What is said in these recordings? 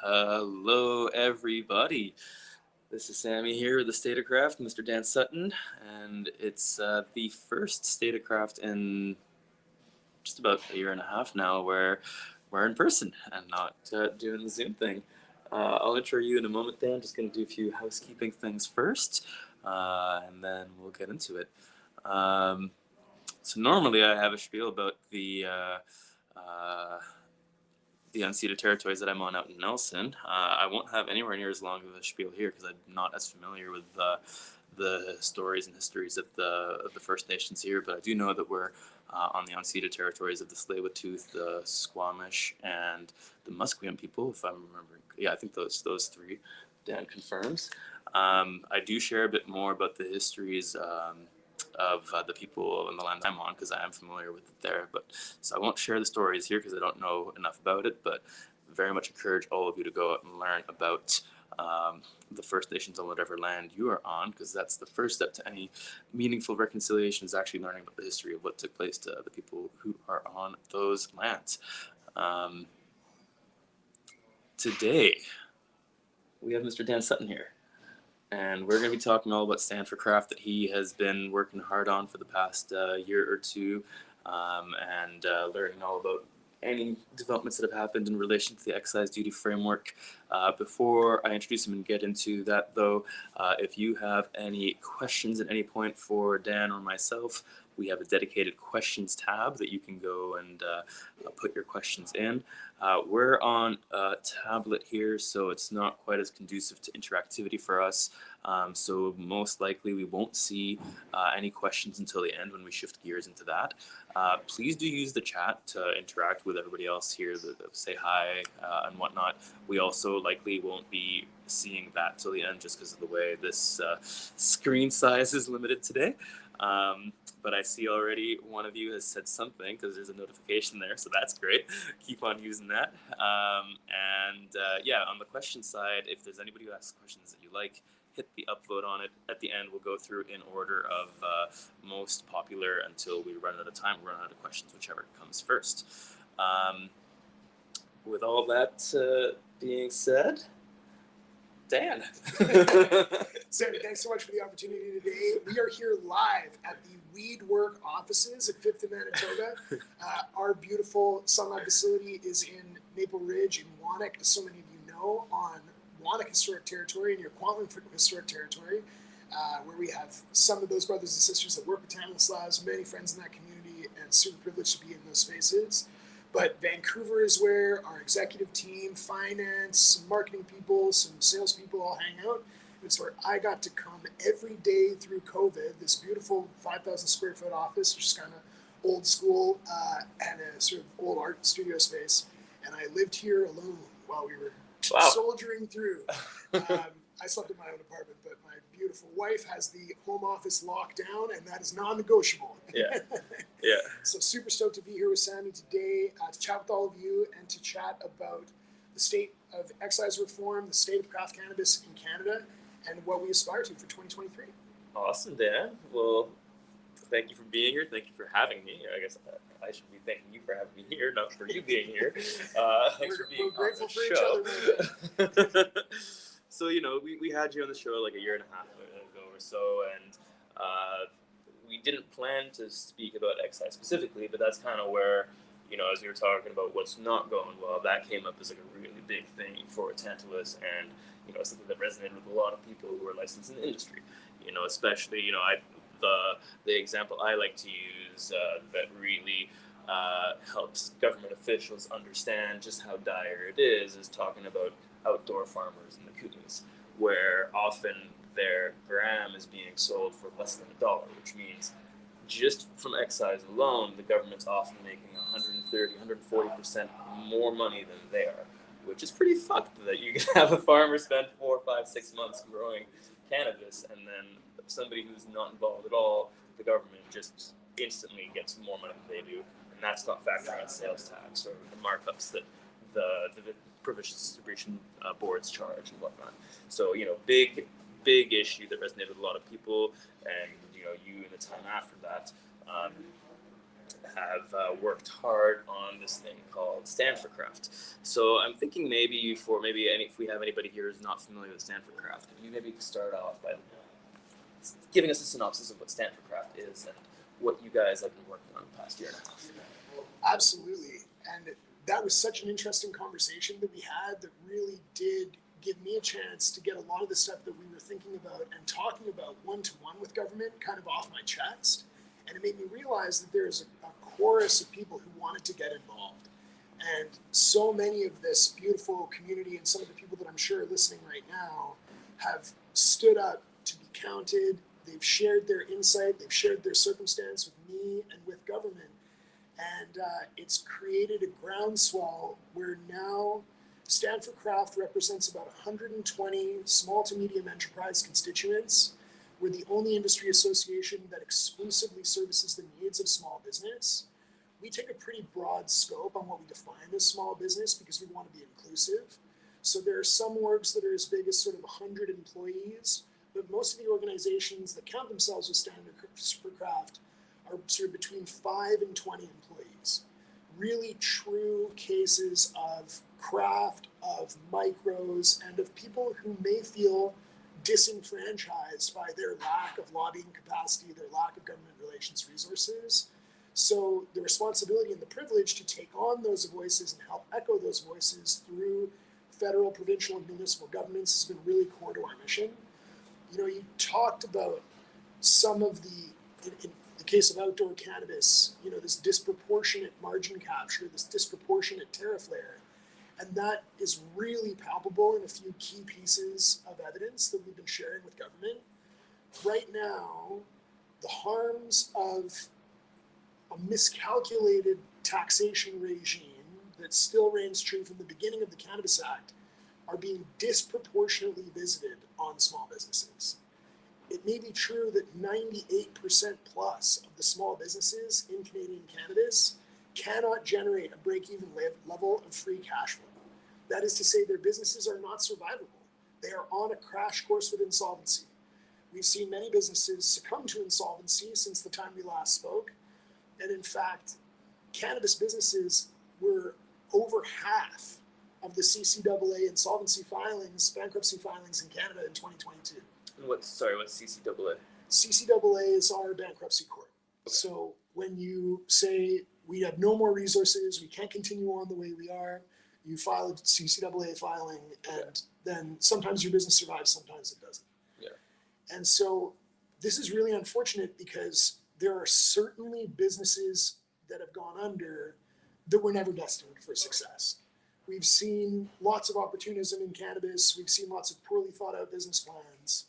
Hello, everybody. This is Sami here with the State of Craft, Mr. Dan Sutton, and it's the first State of Craft in just about a year and a half now where we're in person and not doing the Zoom thing. I'll intro you in a moment, Dan. Just going to do a few housekeeping things first, and then we'll get into it. So normally I have a spiel about the unceded territories that I'm on out in Nelson. I won't have anywhere near as long of a spiel here because I'm not as familiar with the stories and histories of the First Nations here, but I do know that we're on the unceded territories of the Tsleil-Waututh, the Squamish, and the Musqueam people, if I'm remembering. Yeah, I think those three. Dan confirms. I do share a bit more about the histories of the people in the land I'm on because I am familiar with it there. But so I won't share the stories here because I don't know enough about it. But very much encourage all of you to go out and learn about the First Nations on whatever land you are on, because that's the first step to any meaningful reconciliation, is actually learning about the history of what took place to the people who are on those lands. Today, we have Mr. Dan Sutton here. And we're going to be talking all about Stand for Craft that he has been working hard on for the past year or two, and learning all about any developments that have happened in relation to the Excise Duty framework. Before I introduce him and get into that, though, if you have any questions at any point for Dan or myself, we have a dedicated questions tab that you can go and put your questions in. We're on a tablet here, so it's not quite as conducive to interactivity for us. So most likely we won't see any questions until the end when we shift gears into that. Please do use the chat to interact with everybody else here, say hi and whatnot. We also likely won't be seeing that till the end just because of the way this screen size is limited today. But I see already one of you has said something because there's a notification there, so that's great. Keep on using that. Yeah, on the question side, if there's anybody who asks questions that you like, hit the upvote on it. At the end, we'll go through in order of most popular until we run out of time, run out of questions, whichever comes first. With all that being said, Dan. Sami, thanks so much for the opportunity today. We are here live at the Weedwork offices at 5th and Manitoba. Our beautiful Sunlab facility is in Maple Ridge in Wannock, as so many of you know, on Wannock Historic Territory, near Kwantlen Historic Territory, where we have some of those brothers and sisters that work with Tantalus Labs, many friends in that community, and super privileged to be in those spaces. But Vancouver is where our executive team, finance, some marketing people, some salespeople all hang out. It's where I got to come every day through COVID, this beautiful 5,000 square foot office, which is kind of old school and a sort of old art studio space. And I lived here alone while we were soldiering through. I slept in my own apartment, but my beautiful wife has the home office locked down, and that is non-negotiable. Yeah. So super stoked to be here with Sami today to chat with all of you and to chat about the state of excise reform, the state of craft cannabis in Canada, and what we aspire to for 2023. Awesome, Dan. Well, thank you for being here. Thank you for having me. I guess I should be thanking you for having me here, not for you being here. Thanks for being we're grateful on the for each other. So, we had you on the show like a year and a half ago or so, and we didn't plan to speak about excise specifically, but that's kind of where, as we were talking about what's not going well, that came up as like a really big thing for Tantalus, and, something that resonated with a lot of people who are licensed in the industry, especially, the example I like to use that really helps government officials understand just how dire it is talking about outdoor farmers in the Kootenays, where often their gram is being sold for less than $1, which means just from excise alone, the government's often making 130, 140% more money than they are, which is pretty fucked that you can have a farmer spend 4, 5, 6 months growing cannabis, and then somebody who's not involved at all, the government just instantly gets more money than they do, and that's not factoring in sales tax or the markups that the provincial distribution boards charge and whatnot. So, big issue that resonated with a lot of people, and, you in the time after that have worked hard on this thing called Stand for Craft. So I'm thinking if we have anybody here who's not familiar with Stand for Craft, could you maybe start off by giving us a synopsis of what Stand for Craft is and what you guys have been working on the past year and a half? Absolutely. And that was such an interesting conversation that we had that really did give me a chance to get a lot of the stuff that we were thinking about and talking about one-to-one with government kind of off my chest. And it made me realize that there's a chorus of people who wanted to get involved. And so many of this beautiful community and some of the people that I'm sure are listening right now have stood up to be counted. They've shared their insight. They've shared their circumstance with me and with government. And it's created a groundswell where now Stand for Craft represents about 120 small to medium enterprise constituents. We're the only industry association that exclusively services the needs of small business. We take a pretty broad scope on what we define as small business because we want to be inclusive. So there are some orgs that are as big as sort of 100 employees, but most of the organizations that count themselves as Stand for Craft are sort of between 5 and 20 employees. Really true cases of craft, of micros, and of people who may feel disenfranchised by their lack of lobbying capacity, their lack of government relations resources. So the responsibility and the privilege to take on those voices and help echo those voices through federal, provincial, and municipal governments has been really core to our mission. You know, you talked about some of in the case of outdoor cannabis, you know, this disproportionate margin capture, this disproportionate tariff layer. And that is really palpable in a few key pieces of evidence that we've been sharing with government. Right now, the harms of a miscalculated taxation regime that still reigns true from the beginning of the Cannabis Act are being disproportionately visited on small businesses. It may be true that 98% plus of the small businesses in Canadian cannabis cannot generate a break-even level of free cash flow. That is to say, their businesses are not survivable. They are on a crash course with insolvency. We've seen many businesses succumb to insolvency since the time we last spoke. And in fact, cannabis businesses were over half of the CCAA insolvency filings, bankruptcy filings in Canada in 2022. What's CCAA? CCAA is our bankruptcy court. Okay. So when you say we have no more resources, we can't continue on the way we are, you file a CCAA filing, and then sometimes your business survives, sometimes it doesn't. Yeah. And so this is really unfortunate because there are certainly businesses that have gone under that were never destined for success. We've seen lots of opportunism in cannabis. We've seen lots of poorly thought out business plans.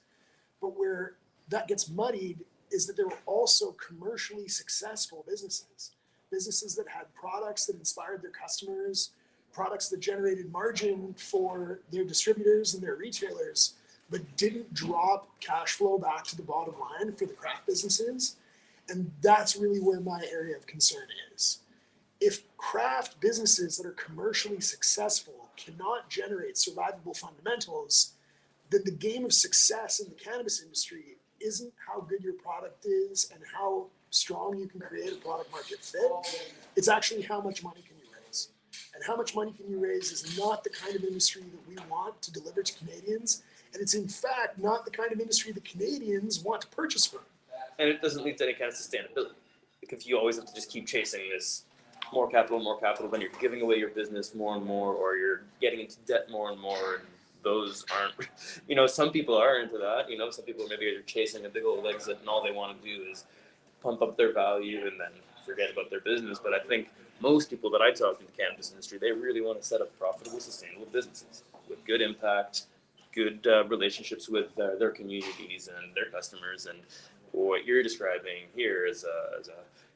But where that gets muddied is that there were also commercially successful businesses that had products that inspired their customers, products that generated margin for their distributors and their retailers, but didn't drop cash flow back to the bottom line for the craft businesses. And that's really where my area of concern is. If craft businesses that are commercially successful cannot generate survivable fundamentals, then the game of success in the cannabis industry isn't how good your product is and how strong you can create a product market fit. It's actually how much money can you raise. And how much money can you raise is not the kind of industry that we want to deliver to Canadians. And it's in fact not the kind of industry that Canadians want to purchase from. And it doesn't lead to any kind of sustainability. Because you always have to just keep chasing this more capital, then you're giving away your business more and more, or you're getting into debt more and more. And those aren't, some people are into that. Some people maybe are chasing a big old exit and all they want to do is pump up their value and then forget about their business. But I think most people that I talk in the cannabis industry, they really want to set up profitable, sustainable businesses with good impact, good relationships with their communities and their customers. And what you're describing here as a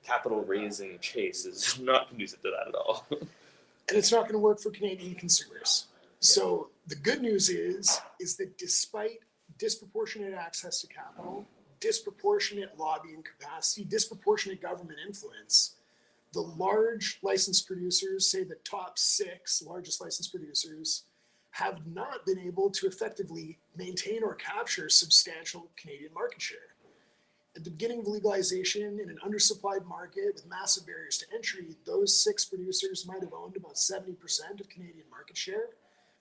capital raising chase is not conducive to that at all. And it's not going to work for Canadian consumers. So the good news is that despite disproportionate access to capital, disproportionate lobbying capacity, disproportionate government influence, the large licensed producers, say the top 6 largest licensed producers, have not been able to effectively maintain or capture substantial Canadian market share. At the beginning of legalization in an undersupplied market with massive barriers to entry, those 6 producers might have owned about 70% of Canadian market share.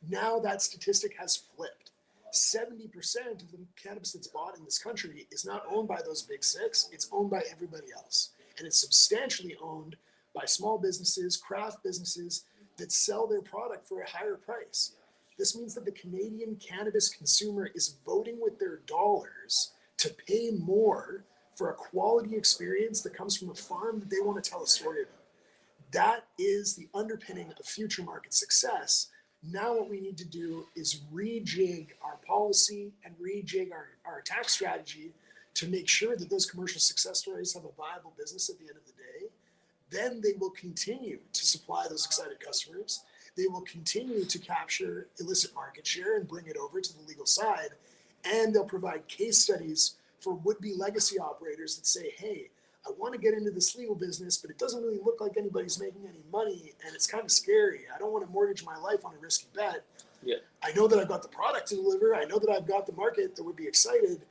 Now that statistic has flipped. 70% of the cannabis that's bought in this country is not owned by those big 6, it's owned by everybody else. And it's substantially owned by small businesses, craft businesses that sell their product for a higher price. This means that the Canadian cannabis consumer is voting with their dollars to pay more for a quality experience that comes from a farm that they want to tell a story about. That is the underpinning of future market success. Now what we need to do is rejig our policy and rejig our tax strategy to make sure that those commercial success stories have a viable business at the end of the day. Then they will continue to supply those excited customers. They will continue to capture illicit market share and bring it over to the legal side. And they'll provide case studies for would-be legacy operators that say, hey, I want to get into this legal business, but it doesn't really look like anybody's making any money, and it's kind of scary. I don't want to mortgage my life on a risky bet. Yeah. I know that I've got the product to deliver. I know that I've got the market that would be excited.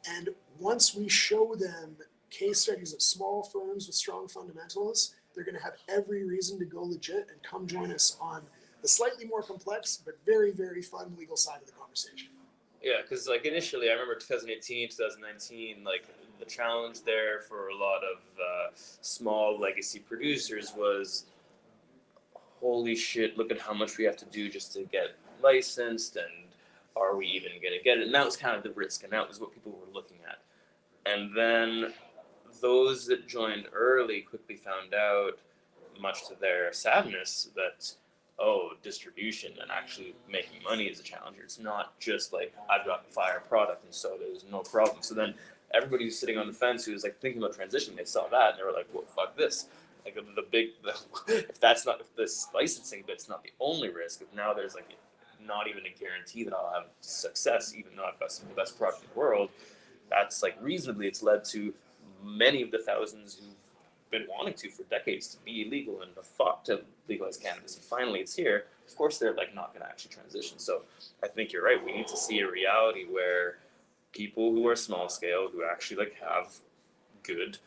And once we show them case studies of small firms with strong fundamentals, they're going to have every reason to go legit and come join us on the slightly more complex but very, very fun legal side of the conversation. Yeah, because like initially, I remember 2018, 2019, like the challenge there for a lot of small legacy producers was, holy shit, look at how much we have to do just to get licensed, and are we even going to get it? And that was kind of the risk, and that was what people were looking at. And then those that joined early quickly found out, much to their sadness, that distribution and actually making money is a challenge. It's not just like I've got the fire product and so there's no problem. So then everybody who's sitting on the fence who was like thinking about transitioning, they saw that and they were like, well, fuck this. Like if this licensing bit's not the only risk, if now there's like not even a guarantee that I'll have success, even though I've got some of the best product in the world, that's like reasonably, it's led to many of the thousands who've been wanting to for decades to be illegal and fought to legalize cannabis, and finally it's here. Of course they're like not going to actually transition. So I think you're right, we need to see a reality where people who are small scale, who actually like have good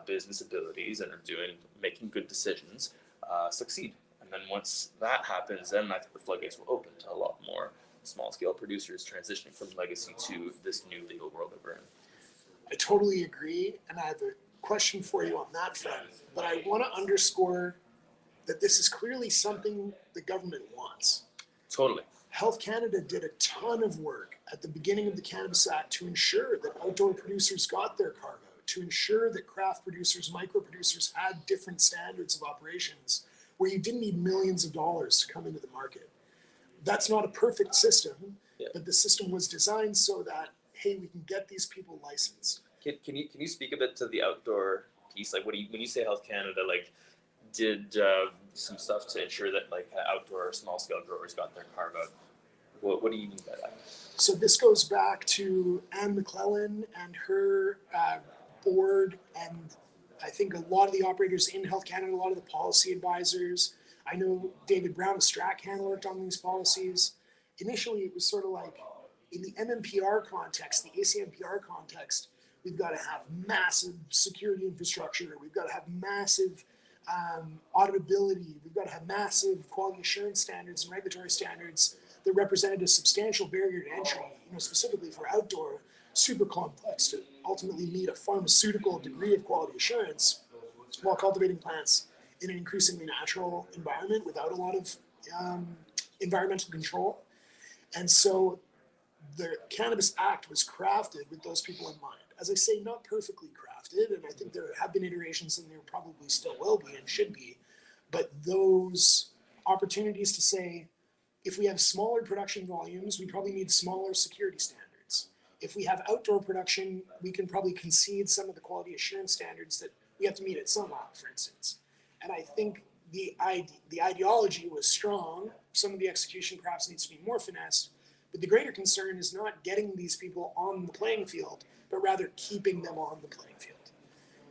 business abilities and are making good decisions, succeed. And then once that happens, then I think the floodgates will open to a lot more small scale producers transitioning from legacy to this new legal world that we're in. I totally agree, and I have a question for you on that front, but I want to underscore that this is clearly something the government wants. Totally. Health Canada did a ton of work at the beginning of the Cannabis Act to ensure that outdoor producers got their cargo, to ensure that craft producers, micro producers had different standards of operations where you didn't need millions of dollars to come into the market. That's not a perfect system, but the system was designed so that, hey, we can get these people licensed. Can you speak a bit to the outdoor piece? Like, when you say Health Canada, like, did some stuff to ensure that like outdoor small scale growers got their cargo? What do you mean by that? So this goes back to Anne McClellan and her board, and I think a lot of the operators in Health Canada, a lot of the policy advisors. I know David Brown of Stratcan worked on these policies. Initially, it was sort of like in the MMPR context, the ACMPR context, we've got to have massive security infrastructure. We've got to have massive auditability. We've got to have massive quality assurance standards and regulatory standards that represented a substantial barrier to entry, specifically for outdoor, super complex to ultimately meet a pharmaceutical degree of quality assurance while cultivating plants in an increasingly natural environment without a lot of environmental control. And so the Cannabis Act was crafted with those people in mind. As I say, not perfectly crafted, and I think there have been iterations and there probably still will be and should be, but those opportunities to say, if we have smaller production volumes, we probably need smaller security standards. If we have outdoor production, we can probably concede some of the quality assurance standards that we have to meet at Sun Lab, for instance. And I think the ideology was strong. Some of the execution perhaps needs to be more finessed, but the greater concern is not getting these people on the playing field, but rather keeping them on the playing field.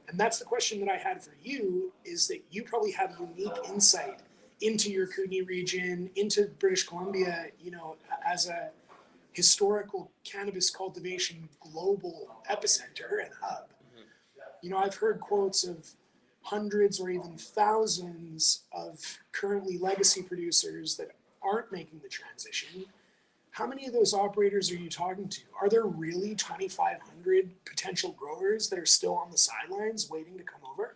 And that's the question that I had for you, is that you probably have unique insight into your Kootenay region, into British Columbia, as a historical cannabis cultivation global epicenter and hub. I've heard quotes of hundreds or even thousands of currently legacy producers that aren't making the transition. How many of those operators are you talking to? Are there really 2,500 potential growers that are still on the sidelines waiting to come over?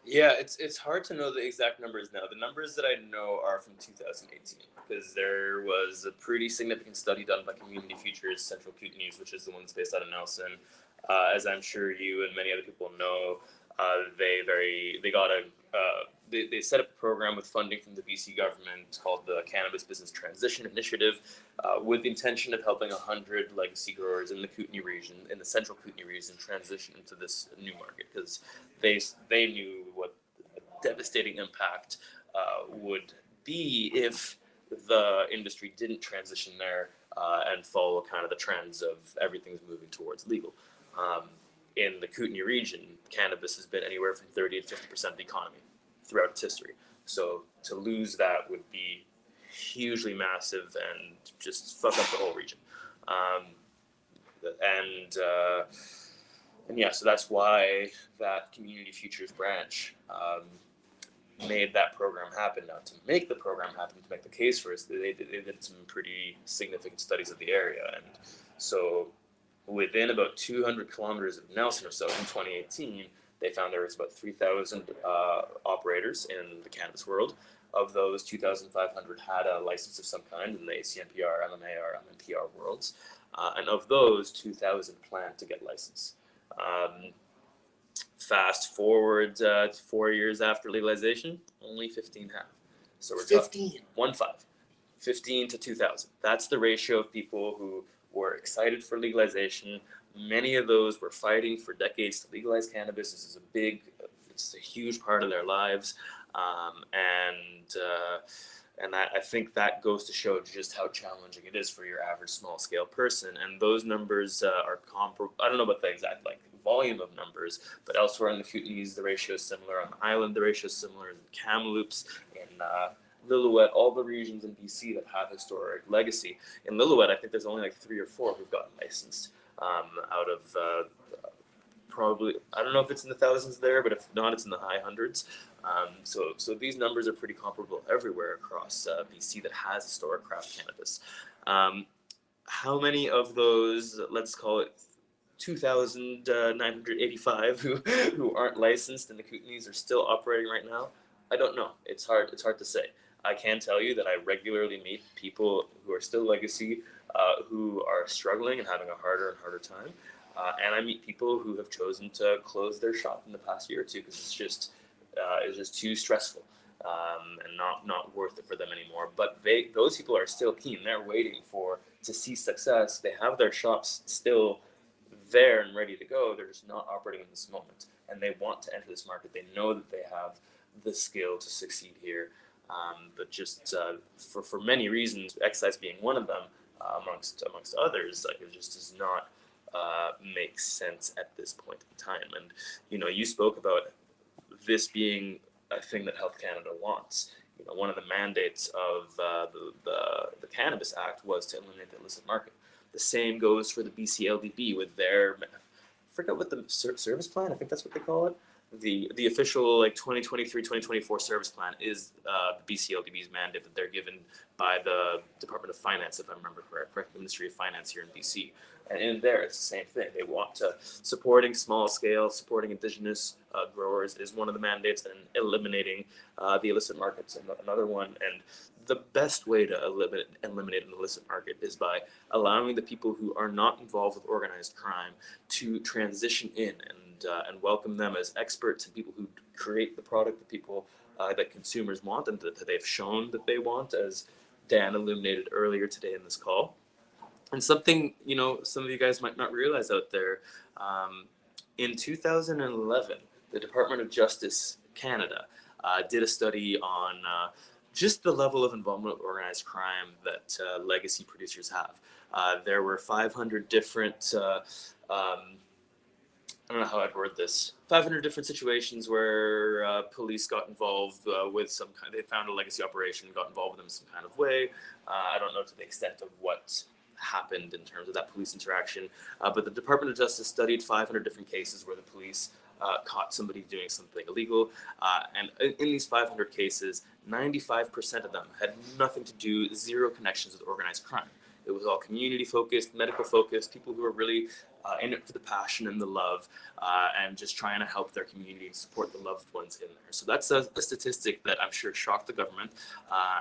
Yeah, it's hard to know the exact numbers now. The numbers that I know are from 2018 because there was a pretty significant study done by Community Futures Central Kootenays, which is the one that's based out of Nelson. As I'm sure you and many other people know, they set up a program with funding from the BC government called the Cannabis Business Transition Initiative, with the intention of helping 100 legacy growers in the Kootenay region, in the central Kootenay region, transition into this new market because they knew what a devastating impact would be if the industry didn't transition there and follow kind of the trends of everything's moving towards legal. In the Kootenay region, cannabis has been anywhere from 30 to 50% of the economy throughout its history. So to lose that would be hugely massive and just fuck up the whole region. And yeah, so that's why that Community Futures branch made that program happen. Now, to make the program happen, to make the case for it, they did some pretty significant studies of the area. And so within about 200 kilometers of Nelson or so in 2018, they found there was about 3,000 operators in the cannabis world. Of those, 2,500 had a license of some kind in the ACMPR, MMA, or MMPR worlds. And of those, 2,000 planned to get licensed. Fast forward 4 years after legalization, only 15 have. So we're 15. 15 to 2,000. That's the ratio of people who were excited for legalization. Many of those were fighting for decades to legalize cannabis. It's a huge part of their lives. And I think that goes to show just how challenging it is for your average small scale person. And those numbers are comparable. I don't know about the exact volume of numbers, but elsewhere in the Kootenays, the ratio is similar. On the island, the ratio is similar. In Kamloops, in Lillooet, all the regions in BC that have historic legacy. In Lillooet, I think there's only 3 or 4 who've gotten licensed out of probably, I don't know if it's in the thousands there, but if not, it's in the high hundreds. So these numbers are pretty comparable everywhere across BC that has historic craft cannabis. How many of those, let's call it 2,985 who aren't licensed in the Kootenays are still operating right now? I don't know. It's hard to say. I can tell you that I regularly meet people who are still legacy, who are struggling and having a harder and harder time. And I meet people who have chosen to close their shop in the past year or two because it's just too stressful and not worth it for them anymore. But those people are still keen. They're waiting to see success. They have their shops still there and ready to go. They're just not operating in this moment, and they want to enter this market. They know that they have the skill to succeed here, but just for many reasons, excise being one of them, amongst others, it just does not make sense at this point in time. And you spoke about this being a thing that Health Canada wants. One of the mandates of the Cannabis Act was to eliminate the illicit market. The same goes for the BCLDB with their, I forget what the service plan, I think that's what they call it. The official 2023-2024 service plan is the BCLDB's mandate that they're given by the Department of Finance, if I remember correct, the Ministry of Finance here in BC. And in there, it's the same thing. They want to supporting small scale, supporting Indigenous growers is one of the mandates, and eliminating the illicit markets another one. And the best way to eliminate an illicit market is by allowing the people who are not involved with organized crime to transition in and welcome them as experts and people who create the product that people that consumers want and that they've shown that they want, as Dan illuminated earlier today in this call. And something, some of you guys might not realize out there, in 2011, the Department of Justice Canada did a study on just the level of involvement with organized crime that legacy producers have. There were 500 different, I don't know how I'd word this, 500 different situations where police got involved with some kind, they found a legacy operation, got involved with them in some kind of way. I don't know to the extent of what happened in terms of that police interaction, but the Department of Justice studied 500 different cases where the police caught somebody doing something illegal. And in these 500 cases, 95% of them had nothing to do, zero connections with organized crime. It was all community focused, medical focused, people who were really in it for the passion and the love, and just trying to help their community and support the loved ones in there. So that's a statistic that I'm sure shocked the government,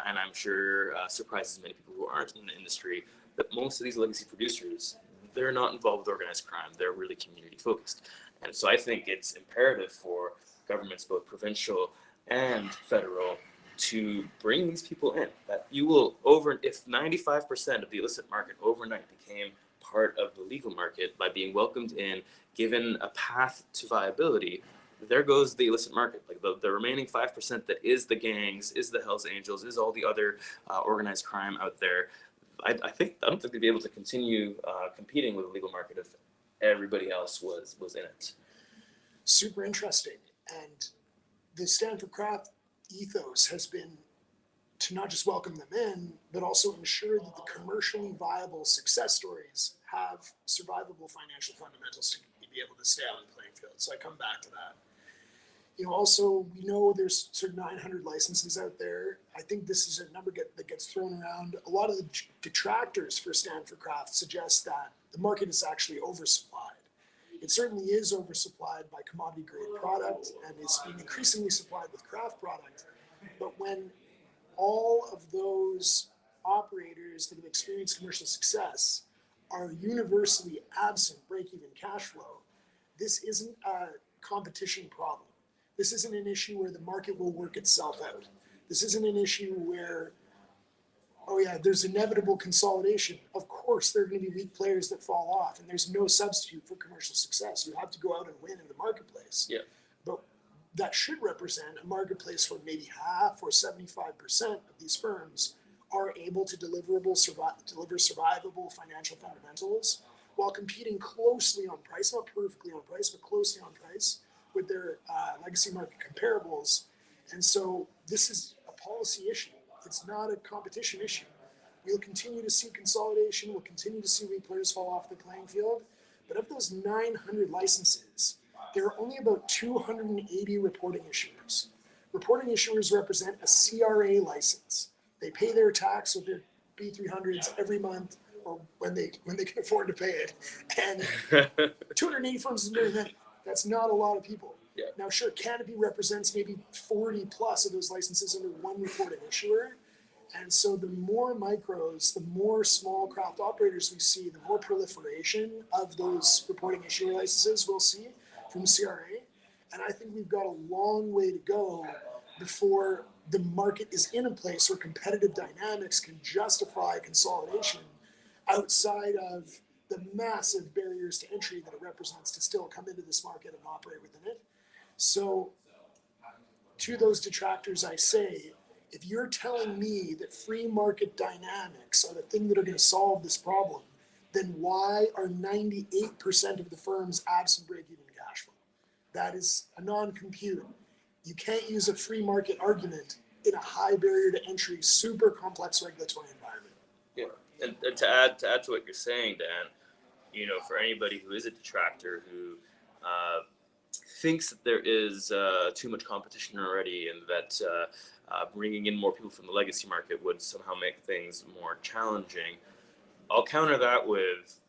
and I'm sure surprises many people who aren't in the industry, that most of these legacy producers, they're not involved with organized crime. They're really community focused. And so I think it's imperative for governments, both provincial and federal, to bring these people in. That you will if 95% of the illicit market overnight became part of the legal market by being welcomed in, given a path to viability, there goes the illicit market. Like the remaining 5% that is the gangs, is the Hells Angels, is all the other organized crime out there. I don't think they'd be able to continue competing with the legal market if everybody else was in it. Super interesting. And the Stand for Craft ethos has been to not just welcome them in, but also ensure that the commercially viable success stories have survivable financial fundamentals to be able to stay on the playing field. So I come back to that. Also, we know there's sort of 900 licenses out there. I think this is a number that gets thrown around. A lot of the detractors for Stand for Craft suggest that the market is actually oversupplied. It certainly is oversupplied by commodity grade product and is being increasingly supplied with craft product. But when all of those operators that have experienced commercial success are universally absent break-even cash flow, this isn't a competition problem. This isn't an issue where the market will work itself out. This isn't an issue where, there's inevitable consolidation. Of course, there are going to be weak players that fall off, and there's no substitute for commercial success. You have to go out and win in the marketplace. Yeah. But that should represent a marketplace where maybe half or 75% of these firms are able to deliver survivable financial fundamentals while competing closely on price, not perfectly on price, but closely on price with their legacy market comparables. And so this is a policy issue. It's not a competition issue. We'll continue to see consolidation. We'll continue to see weak players fall off the playing field. But of those 900 licenses, there are only about 280 reporting issuers. Reporting issuers represent a CRA license. They pay their tax with their B300s every month, or when they can afford to pay it. And 280 firms is doing that. That's not a lot of people. Yeah. Now, sure, Canopy represents maybe 40 plus of those licenses under one reporting issuer. And so the more micros, the more small craft operators we see, the more proliferation of those reporting issuer licenses we'll see from CRA. And I think we've got a long way to go before the market is in a place where competitive dynamics can justify consolidation outside of the massive barriers to entry that it represents to still come into this market and operate within it. So to those detractors, I say, if you're telling me that free market dynamics are the thing that are going to solve this problem, then why are 98% of the firms absent break-even cash flow? That is a non-compute. You can't use a free market argument in a high barrier to entry, super complex regulatory environment. Yeah, and to add to what you're saying, Dan, for anybody who is a detractor who thinks that there is too much competition already and that bringing in more people from the legacy market would somehow make things more challenging, I'll counter that with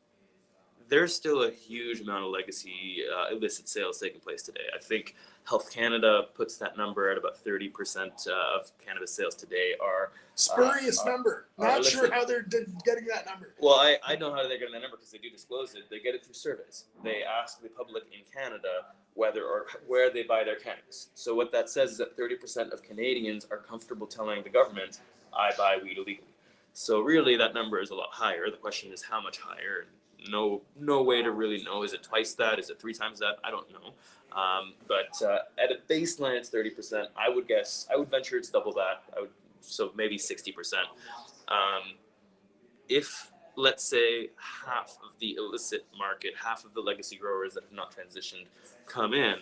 there's still a huge amount of legacy illicit sales taking place today. I think Health Canada puts that number at about 30% of cannabis sales today are spurious number. Not illicit. Sure how they're getting that number. Well, I know how they're getting that number because they do disclose it. They get it through surveys. They ask the public in Canada whether or where they buy their cannabis. So what that says is that 30% of Canadians are comfortable telling the government, I buy weed illegally. So really that number is a lot higher. The question is how much higher? No way to really know. Is it twice that? Is it 3 times that? I don't know. But at a baseline, it's 30%. I would venture it's double that. So maybe 60%. If, let's say, half of the illicit market, half of the legacy growers that have not transitioned come in,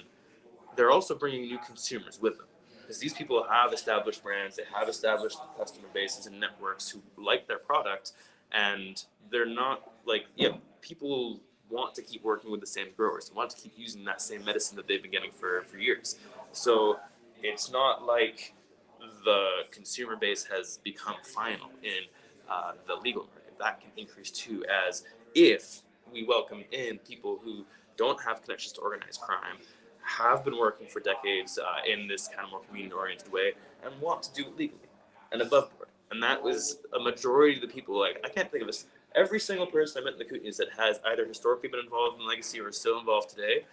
they're also bringing new consumers with them. Because these people have established brands, they have established customer bases and networks who like their product, and they're not people want to keep working with the same growers, want to keep using that same medicine that they've been getting for years. So it's not like the consumer base has become final in the legal market. That can increase too, as if we welcome in people who don't have connections to organized crime, have been working for decades in this kind of more community-oriented way, and want to do it legally and above board. And that was a majority of the people. Like, I can't think of this. Every single person I met in the Kootenays that has either historically been involved in legacy or is still involved today,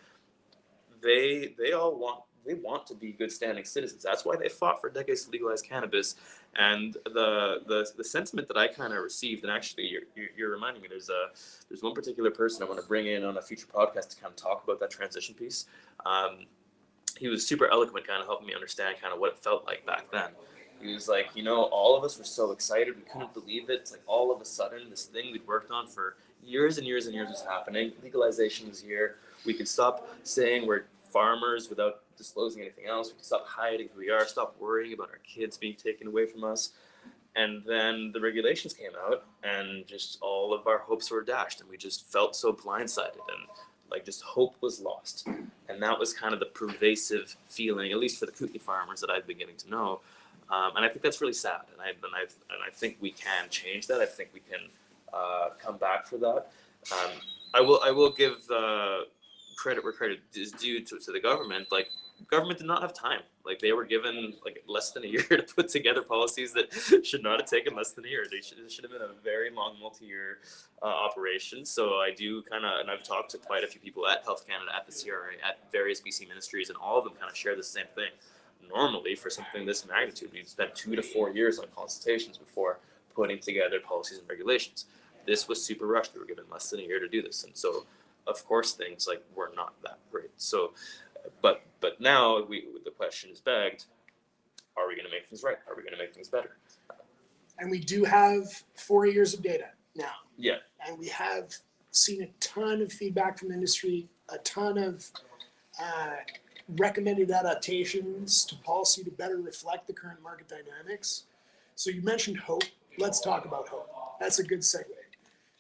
they all want to be good standing citizens. That's why they fought for decades to legalize cannabis. And the sentiment that I kind of received, and actually you're reminding me, there's one particular person I want to bring in on a future podcast to kind of talk about that transition piece. He was super eloquent, kind of helping me understand kind of what it felt like back then. He was like, all of us were so excited. We couldn't believe it. It's like all of a sudden, this thing we'd worked on for years and years and years was happening. Legalization was here. We could stop saying we're farmers without disclosing anything else. We could stop hiding who we are, stop worrying about our kids being taken away from us. And then the regulations came out, and just all of our hopes were dashed, and we just felt so blindsided, and like just hope was lost. And that was kind of the pervasive feeling, at least for the Kootenai farmers that I've been getting to know. And I think that's really sad. And I think we can change that. I think we can come back for that. I will give credit where credit is due to the government. Like, government did not have time. Like, they were given like less than a year to put together policies that should not have taken less than a year. It should have been a very long multi-year operation. So I do kind of, and I've talked to quite a few people at Health Canada, at the CRA, at various BC ministries, and all of them kind of share the same thing. Normally, for something this magnitude, we'd spend 2 to 4 years on consultations before putting together policies and regulations. This was super rushed. We were given less than a year to do this. And so, of course, things like were not that great. So, but now the question is begged: are we going to make things right? Are we going to make things better? And we do have 4 years of data now. Yeah. And we have seen a ton of feedback from industry, a ton of recommended adaptations to policy to better reflect the current market dynamics. So you mentioned hope. Let's talk about hope. That's a good segue,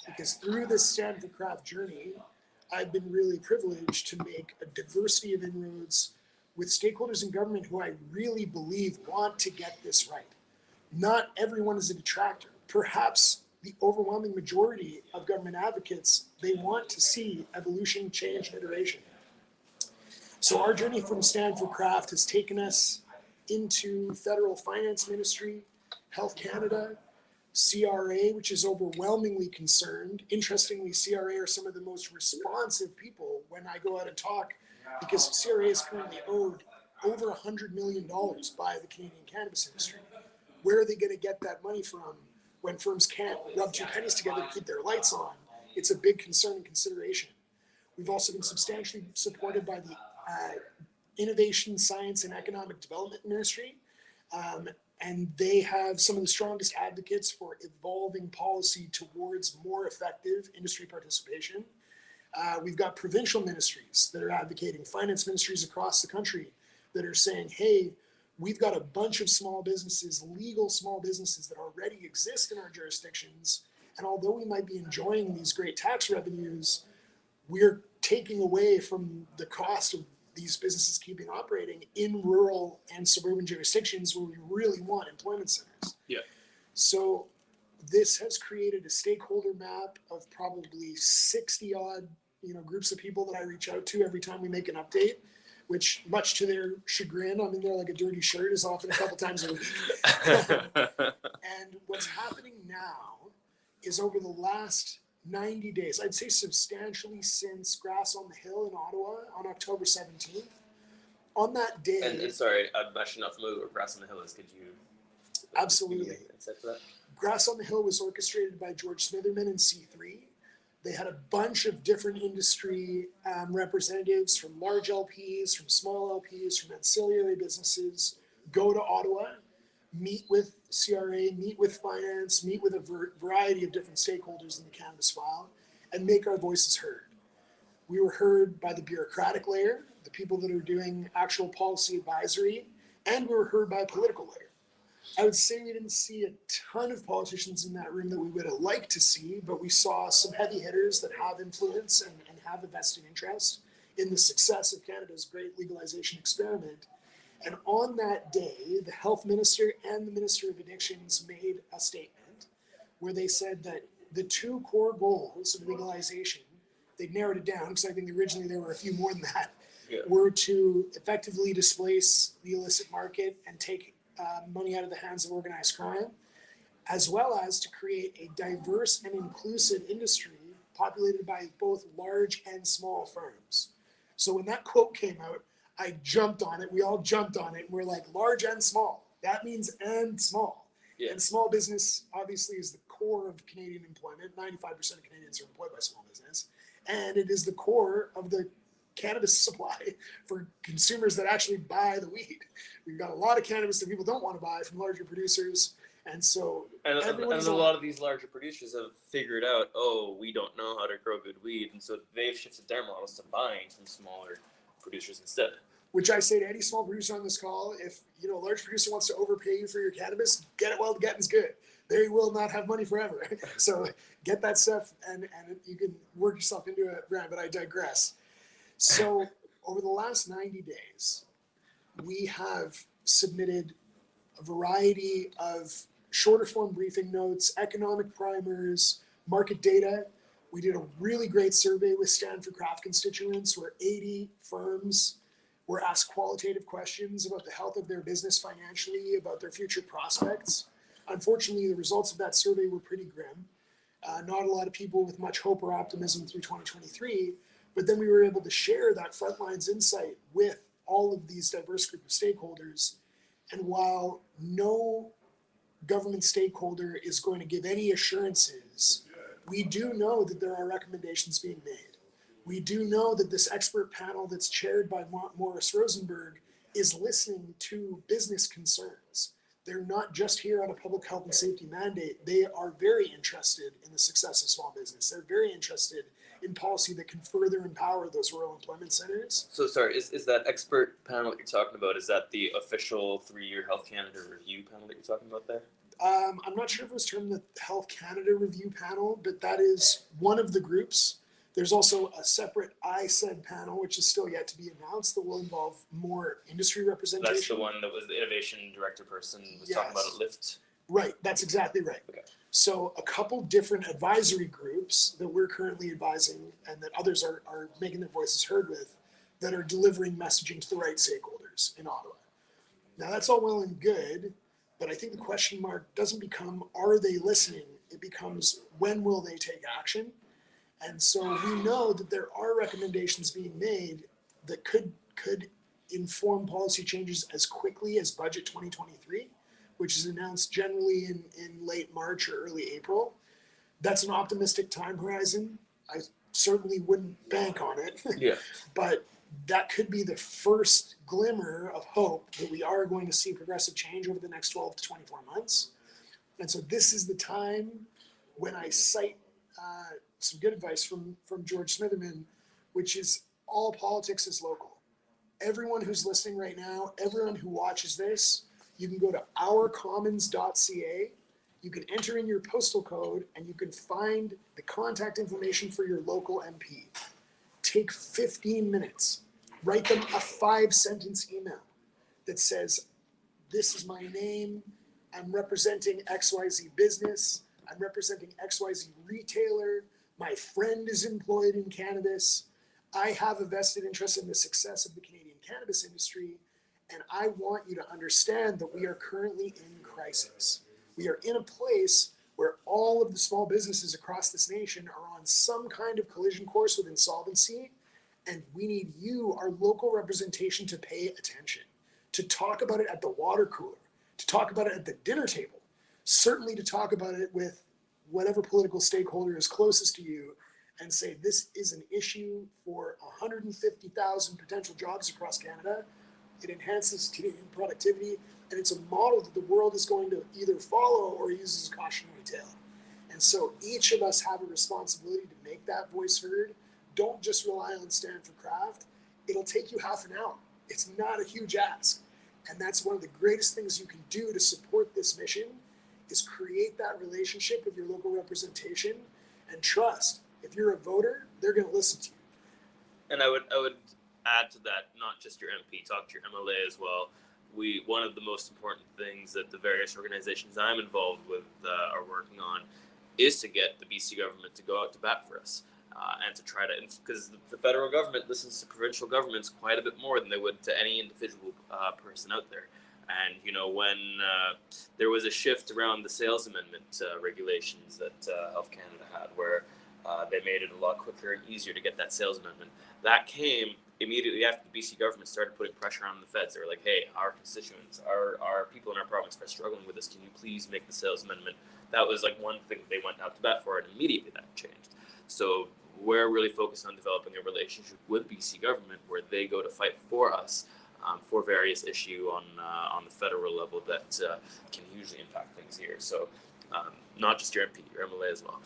because through this Stand for Craft journey, I've been really privileged to make a diversity of inroads with stakeholders in government who I really believe want to get this right. Not everyone is a detractor. Perhaps the overwhelming majority of government advocates, they want to see evolution, change, and iteration. So our journey from Stand for Craft has taken us into Federal Finance Ministry, Health Canada, CRA, which is overwhelmingly concerned. Interestingly, CRA are some of the most responsive people when I go out and talk, because CRA is currently owed over $100 million by the Canadian cannabis industry. Where are they going to get that money from when firms can't rub two pennies together to keep their lights on? It's a big concern and consideration. We've also been substantially supported by the Innovation, Science, and Economic Development Ministry. And they have some of the strongest advocates for evolving policy towards more effective industry participation. We've got provincial ministries that are advocating, finance ministries across the country that are saying, hey, we've got a bunch of small businesses, legal small businesses that already exist in our jurisdictions. And although we might be enjoying these great tax revenues, we're taking away from the cost of these businesses keeping operating in rural and suburban jurisdictions where we really want employment centers. Yeah. So this has created a stakeholder map of probably 60 odd, groups of people that I reach out to every time we make an update, which, much to their chagrin, I'm in there like a dirty shirt as often a couple times a week. And what's happening now is over the last 90 days, I'd say substantially since Grass on the Hill in Ottawa on October 17th. On that day... And sorry, I'm actually not familiar with what Grass on the Hill is. Could you... Absolutely. Give me insight for that? Grass on the Hill was orchestrated by George Smitherman and C3. They had a bunch of different industry representatives from large LPs, from small LPs, from ancillary businesses, go to Ottawa, meet with CRA, meet with finance, meet with a variety of different stakeholders in the cannabis file, and make our voices heard. We were heard by the bureaucratic layer, the people that are doing actual policy advisory, and we were heard by a political layer. I would say we didn't see a ton of politicians in that room that we would have liked to see, but we saw some heavy hitters that have influence and have a vested interest in the success of Canada's great legalization experiment. And on that day, the health minister and the minister of addictions made a statement where they said that the two core goals of legalization, they narrowed it down because I think originally there were a few more than that, were to effectively displace the illicit market and take money out of the hands of organized crime, as well as to create a diverse and inclusive industry populated by both large and small firms. So when that quote came out, I jumped on it. We all jumped on it. And we're like, large and small. That means and small. Yeah. And small business obviously is the core of Canadian employment. 95% of Canadians are employed by small business. And it is the core of the cannabis supply for consumers that actually buy the weed. We've got a lot of cannabis that people don't want to buy from larger producers. And so and a lot of these larger producers have figured out, oh, we don't know how to grow good weed. And so they've shifted their models to buying from smaller producers instead. Which I say to any small producer on this call, if a large producer wants to overpay you for your cannabis, get it while the getting's good. They will not have money forever. So get that stuff and you can work yourself into it, Brand, but I digress. So over the last 90 days, we have submitted a variety of shorter form briefing notes, economic primers, market data. We did a really great survey with Stanford Craft constituents where 80 firms were asked qualitative questions about the health of their business financially, about their future prospects. Unfortunately, the results of that survey were pretty grim. Not a lot of people with much hope or optimism through 2023, but then we were able to share that frontlines insight with all of these diverse group of stakeholders. And while no government stakeholder is going to give any assurances, we do know that there are recommendations being made. We do know that this expert panel that's chaired by Morris Rosenberg is listening to business concerns. They're not just here on a public health and safety mandate. They are very interested in the success of small business. They're very interested in policy that can further empower those rural employment centers. So sorry, is that expert panel that you're talking about, is that the official 3-year Health Canada review panel that you're talking about there? I'm not sure if it was termed the Health Canada review panel, but that is one of the groups. There's also a separate ISED panel, which is still yet to be announced, that will involve more industry representation. That's the one that was the innovation director person was talking about at Lyft. Right, that's exactly right. Okay. So a couple different advisory groups that we're currently advising and that others are making their voices heard with, that are delivering messaging to the right stakeholders in Ottawa. Now that's all well and good, but I think the question mark doesn't become, are they listening? It becomes, when will they take action? And so we know that there are recommendations being made that could inform policy changes as quickly as Budget 2023, which is announced generally in late March or early April. That's an optimistic time horizon. I certainly wouldn't bank on it. Yeah. But that could be the first glimmer of hope that we are going to see progressive change over the next 12 to 24 months. And so this is the time when I cite some good advice from George Smitherman, which is all politics is local. Everyone who's listening right now, everyone who watches this, you can go to ourcommons.ca, you can enter in your postal code, and you can find the contact information for your local MP. Take 15 minutes, write them a 5-sentence email that says, this is my name, I'm representing XYZ business, I'm representing XYZ retailer, my friend is employed in cannabis, I have a vested interest in the success of the Canadian cannabis industry, and I want you to understand that we are currently in crisis. We are in a place where all of the small businesses across this nation are on some kind of collision course with insolvency, and we need you, our local representation, to pay attention, to talk about it at the water cooler, to talk about it at the dinner table, certainly to talk about it with whatever political stakeholder is closest to you, and say this is an issue for 150,000 potential jobs across Canada. It enhances Canadian productivity, and it's a model that the world is going to either follow or use as a cautionary tale. And so each of us have a responsibility to make that voice heard. Don't just rely on Stanford Craft. It'll take you half an hour. It's not a huge ask. And that's one of the greatest things you can do to support this mission is create that relationship with your local representation and trust. If you're a voter, they're going to listen to you. And I would add to that, not just your MP, talk to your MLA as well. One of the most important things that the various organizations I'm involved with are working on is to get the BC government to go out to bat for us and to try to, because the federal government listens to provincial governments quite a bit more than they would to any individual person out there. And, when there was a shift around the sales amendment regulations that Health Canada had, where they made it a lot quicker and easier to get that sales amendment, that came immediately after the BC government started putting pressure on the feds. They were like, hey, our constituents, our people in our province are struggling with this. Can you please make the sales amendment? That was like one thing they went out to bat for, and immediately that changed. So we're really focused on developing a relationship with BC government where they go to fight for us for various issues on the federal level that can hugely impact things here. So not just your MP, your MLA as well.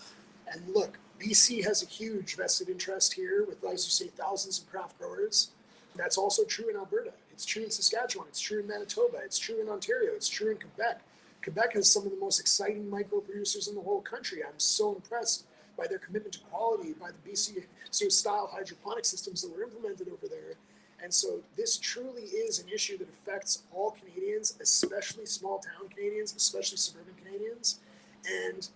And look, BC has a huge vested interest here with, as you say, thousands of craft growers. That's also true in Alberta. It's true in Saskatchewan. It's true in Manitoba. It's true in Ontario. It's true in Quebec. Quebec has some of the most exciting micro producers in the whole country. I'm so impressed by their commitment to quality, by the BC style hydroponic systems that were implemented over there. And so this truly is an issue that affects all Canadians, especially small town Canadians, especially suburban Canadians. And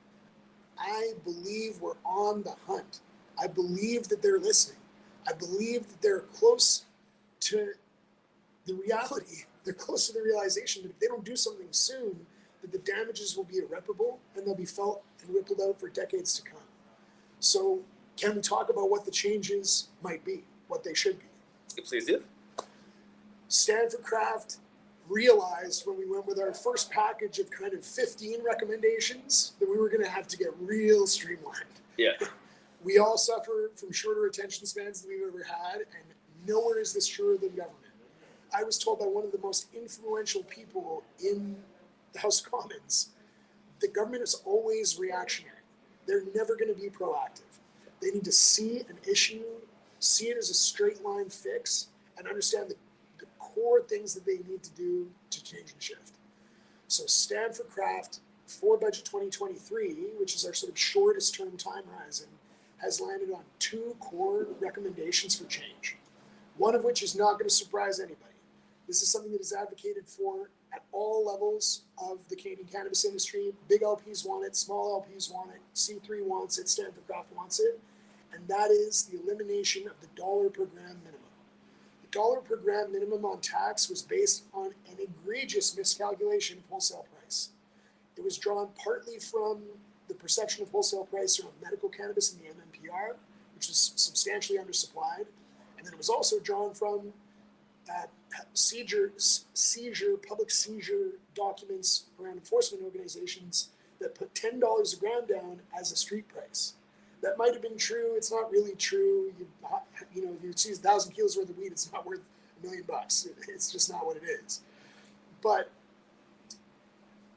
I believe we're on the hunt. I believe that they're listening. I believe that they're close to the reality. They're close to the realization that if they don't do something soon, that the damages will be irreparable and they'll be felt and rippled out for decades to come. So can we talk about what the changes might be, what they should be? Please do. Stanford Craft realized when we went with our first package of kind of 15 recommendations that we were going to have to get real streamlined. Yeah. We all suffer from shorter attention spans than we've ever had, and nowhere is this truer than government. I was told by one of the most influential people in the House of Commons that government is always reactionary. They're never going to be proactive. They need to see an issue, see it as a straight line fix, and understand the core things that they need to do to change and shift. So Stanford Craft, for Budget 2023, which is our sort of shortest term time horizon, has landed on 2 core recommendations for change. One of which is not going to surprise anybody. This is something that is advocated for at all levels of the Canadian cannabis industry. Big LPs want it, small LPs want it, C3 wants it, Stanford Craft wants it, and that is the elimination of the dollar per gram minimum. The dollar per gram minimum on tax was based on an egregious miscalculation of wholesale price. It was drawn partly from the perception of wholesale price around medical cannabis in the MMPR, which was substantially undersupplied, and then it was also drawn from public seizure documents around enforcement organizations that put $10 a gram down as a street price. That might have been true. It's not really true. If you seize 1,000 kilos worth of weed, it's not worth $1 million. It's just not what it is. But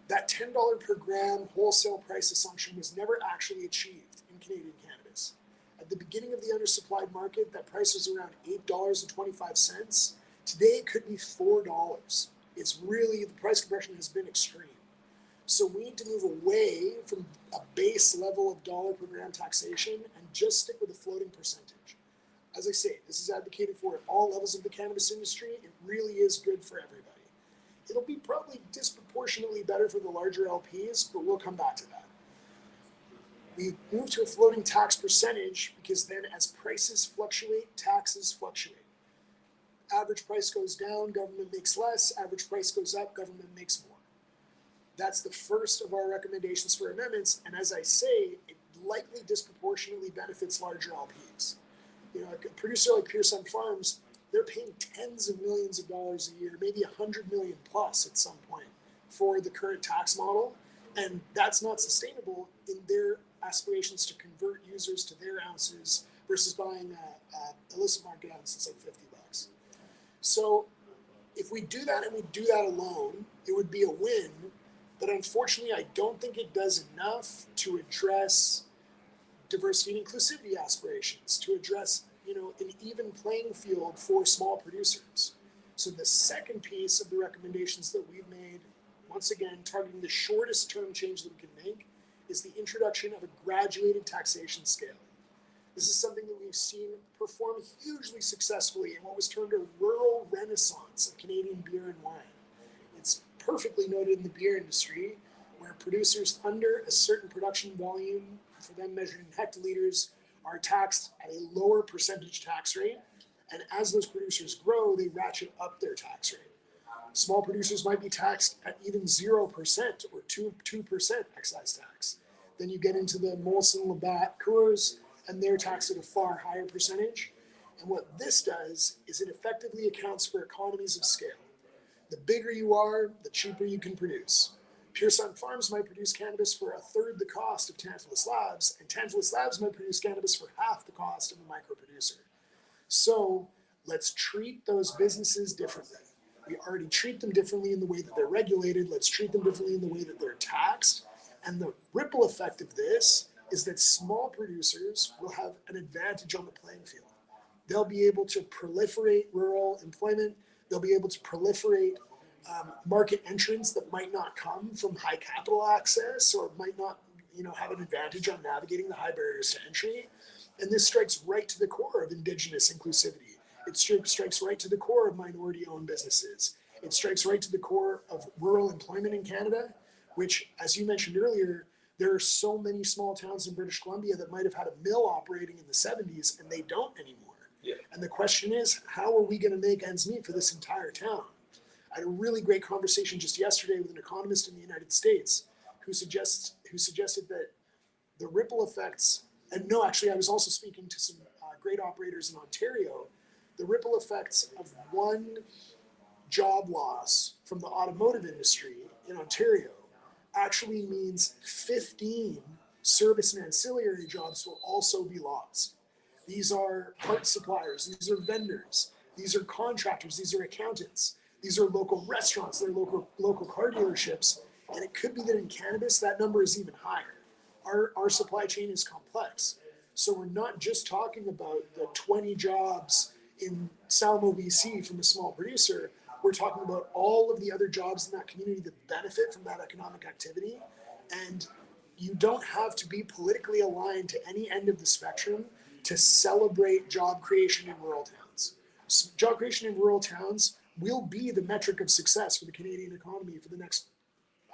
that $10 per gram wholesale price assumption was never actually achieved in Canadian cannabis. At the beginning of the undersupplied market, that price was around $8.25. Today, it could be $4. It's really, the price compression has been extreme. So we need to move away from a base level of dollar per gram taxation and just stick with a floating percentage. As I say, this is advocated for at all levels of the cannabis industry. It really is good for everybody. It'll be probably disproportionately better for the larger LPs, but we'll come back to that. We move to a floating tax percentage because then as prices fluctuate, taxes fluctuate. Average price goes down, government makes less. Average price goes up, government makes more. That's the first of our recommendations for amendments. And as I say, it likely disproportionately benefits larger LPs. A producer like Pure Sun Farms, they're paying tens of millions of dollars a year, maybe 100 million plus at some point for the current tax model. And that's not sustainable in their aspirations to convert users to their ounces versus buying a illicit market ounce that's like $50. So if we do that and we do that alone, it would be a win. But unfortunately, I don't think it does enough to address diversity and inclusivity aspirations, to address an even playing field for small producers. So the second piece of the recommendations that we've made, once again, targeting the shortest term change that we can make, is the introduction of a graduated taxation scale. This is something that we've seen perform hugely successfully in what was termed a rural renaissance of Canadian beer and wine. It's perfectly noted in the beer industry, where producers under a certain production volume, for them measured in hectoliters, are taxed at a lower percentage tax rate. And as those producers grow, they ratchet up their tax rate. Small producers might be taxed at even 0% or 2% excise tax. Then you get into the Molson, Labatt, Coors, and they're taxed at a far higher percentage. And what this does is it effectively accounts for economies of scale. The bigger you are, the cheaper you can produce. Pure Sun Farms might produce cannabis for a third the cost of Tantalus Labs, and Tantalus Labs might produce cannabis for half the cost of a micro producer. So let's treat those businesses differently. We already treat them differently in the way that they're regulated. Let's treat them differently in the way that they're taxed. And the ripple effect of this is that small producers will have an advantage on the playing field. They'll be able to proliferate rural employment. They'll be able to proliferate market entrants that might not come from high capital access or might not, have an advantage on navigating the high barriers to entry. And this strikes right to the core of Indigenous inclusivity. It strikes right to the core of minority-owned businesses. It strikes right to the core of rural employment in Canada, which, as you mentioned earlier, there are so many small towns in British Columbia that might have had a mill operating in the 70s and they don't anymore. Yeah. And the question is, how are we going to make ends meet for this entire town? I had a really great conversation just yesterday with an economist in the United States who suggested that the ripple effects, and no, actually, I was also speaking to some great operators in Ontario, the ripple effects of one job loss from the automotive industry in Ontario actually means 15 service and ancillary jobs will also be lost. These are part suppliers, these are vendors, these are contractors, these are accountants, these are local restaurants, they're local car dealerships, and it could be that in cannabis that number is even higher. Our supply chain is complex. So we're not just talking about the 20 jobs in Salmo, BC from a small producer. We're talking about all of the other jobs in that community that benefit from that economic activity. And you don't have to be politically aligned to any end of the spectrum to celebrate job creation in rural towns. Job creation in rural towns will be the metric of success for the Canadian economy for the next,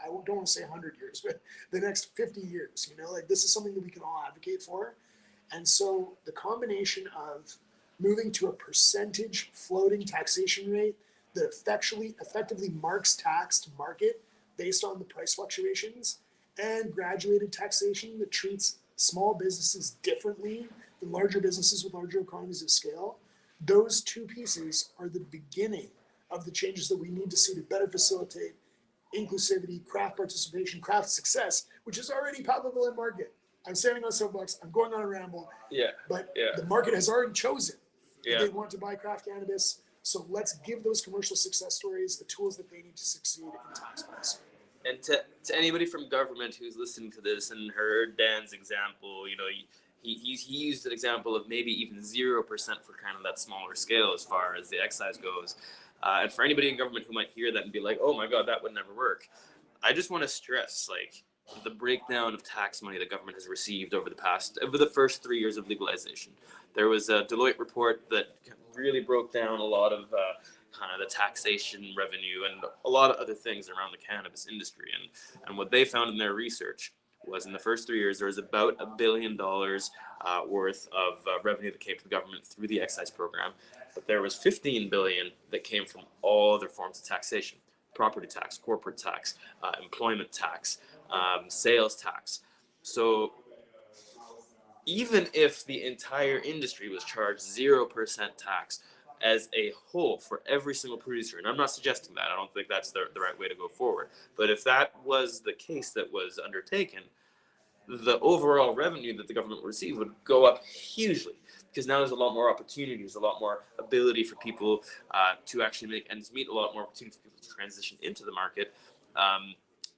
I don't want to say 100 years, but the next 50 years. This is something that we can all advocate for. And so the combination of moving to a percentage floating taxation rate that effectively marks tax to market based on the price fluctuations, and graduated taxation that treats small businesses differently than larger businesses with larger economies of scale, those two pieces are the beginning of the changes that we need to see to better facilitate inclusivity, craft participation, craft success, which is already palpable in market. I'm standing on soapbox, I'm going on a ramble, but the market has already chosen that they want to buy craft cannabis. So let's give those commercial success stories the tools that they need to succeed in tax policy. And to anybody from government who's listening to this and heard Dan's example, he used an example of maybe even 0% for kind of that smaller scale as far as the excise goes. And for anybody in government who might hear that and be like, oh my God, that would never work. I just want to stress, the breakdown of tax money the government has received over the first 3 years of legalization. There was a Deloitte report that really broke down a lot of kind of the taxation revenue and a lot of other things around the cannabis industry. And what they found in their research was in the first 3 years, there was about $1 billion worth of revenue that came to the government through the excise program. But there was $15 billion that came from all other forms of taxation: property tax, corporate tax, employment tax, sales tax. So even if the entire industry was charged 0% tax as a whole for every single producer, and I'm not suggesting that, I don't think that's the right way to go forward, but if that was the case that was undertaken, the overall revenue that the government would receive would go up hugely, because now there's a lot more opportunities, a lot more ability for people to actually make ends meet, a lot more opportunity for people to transition into the market,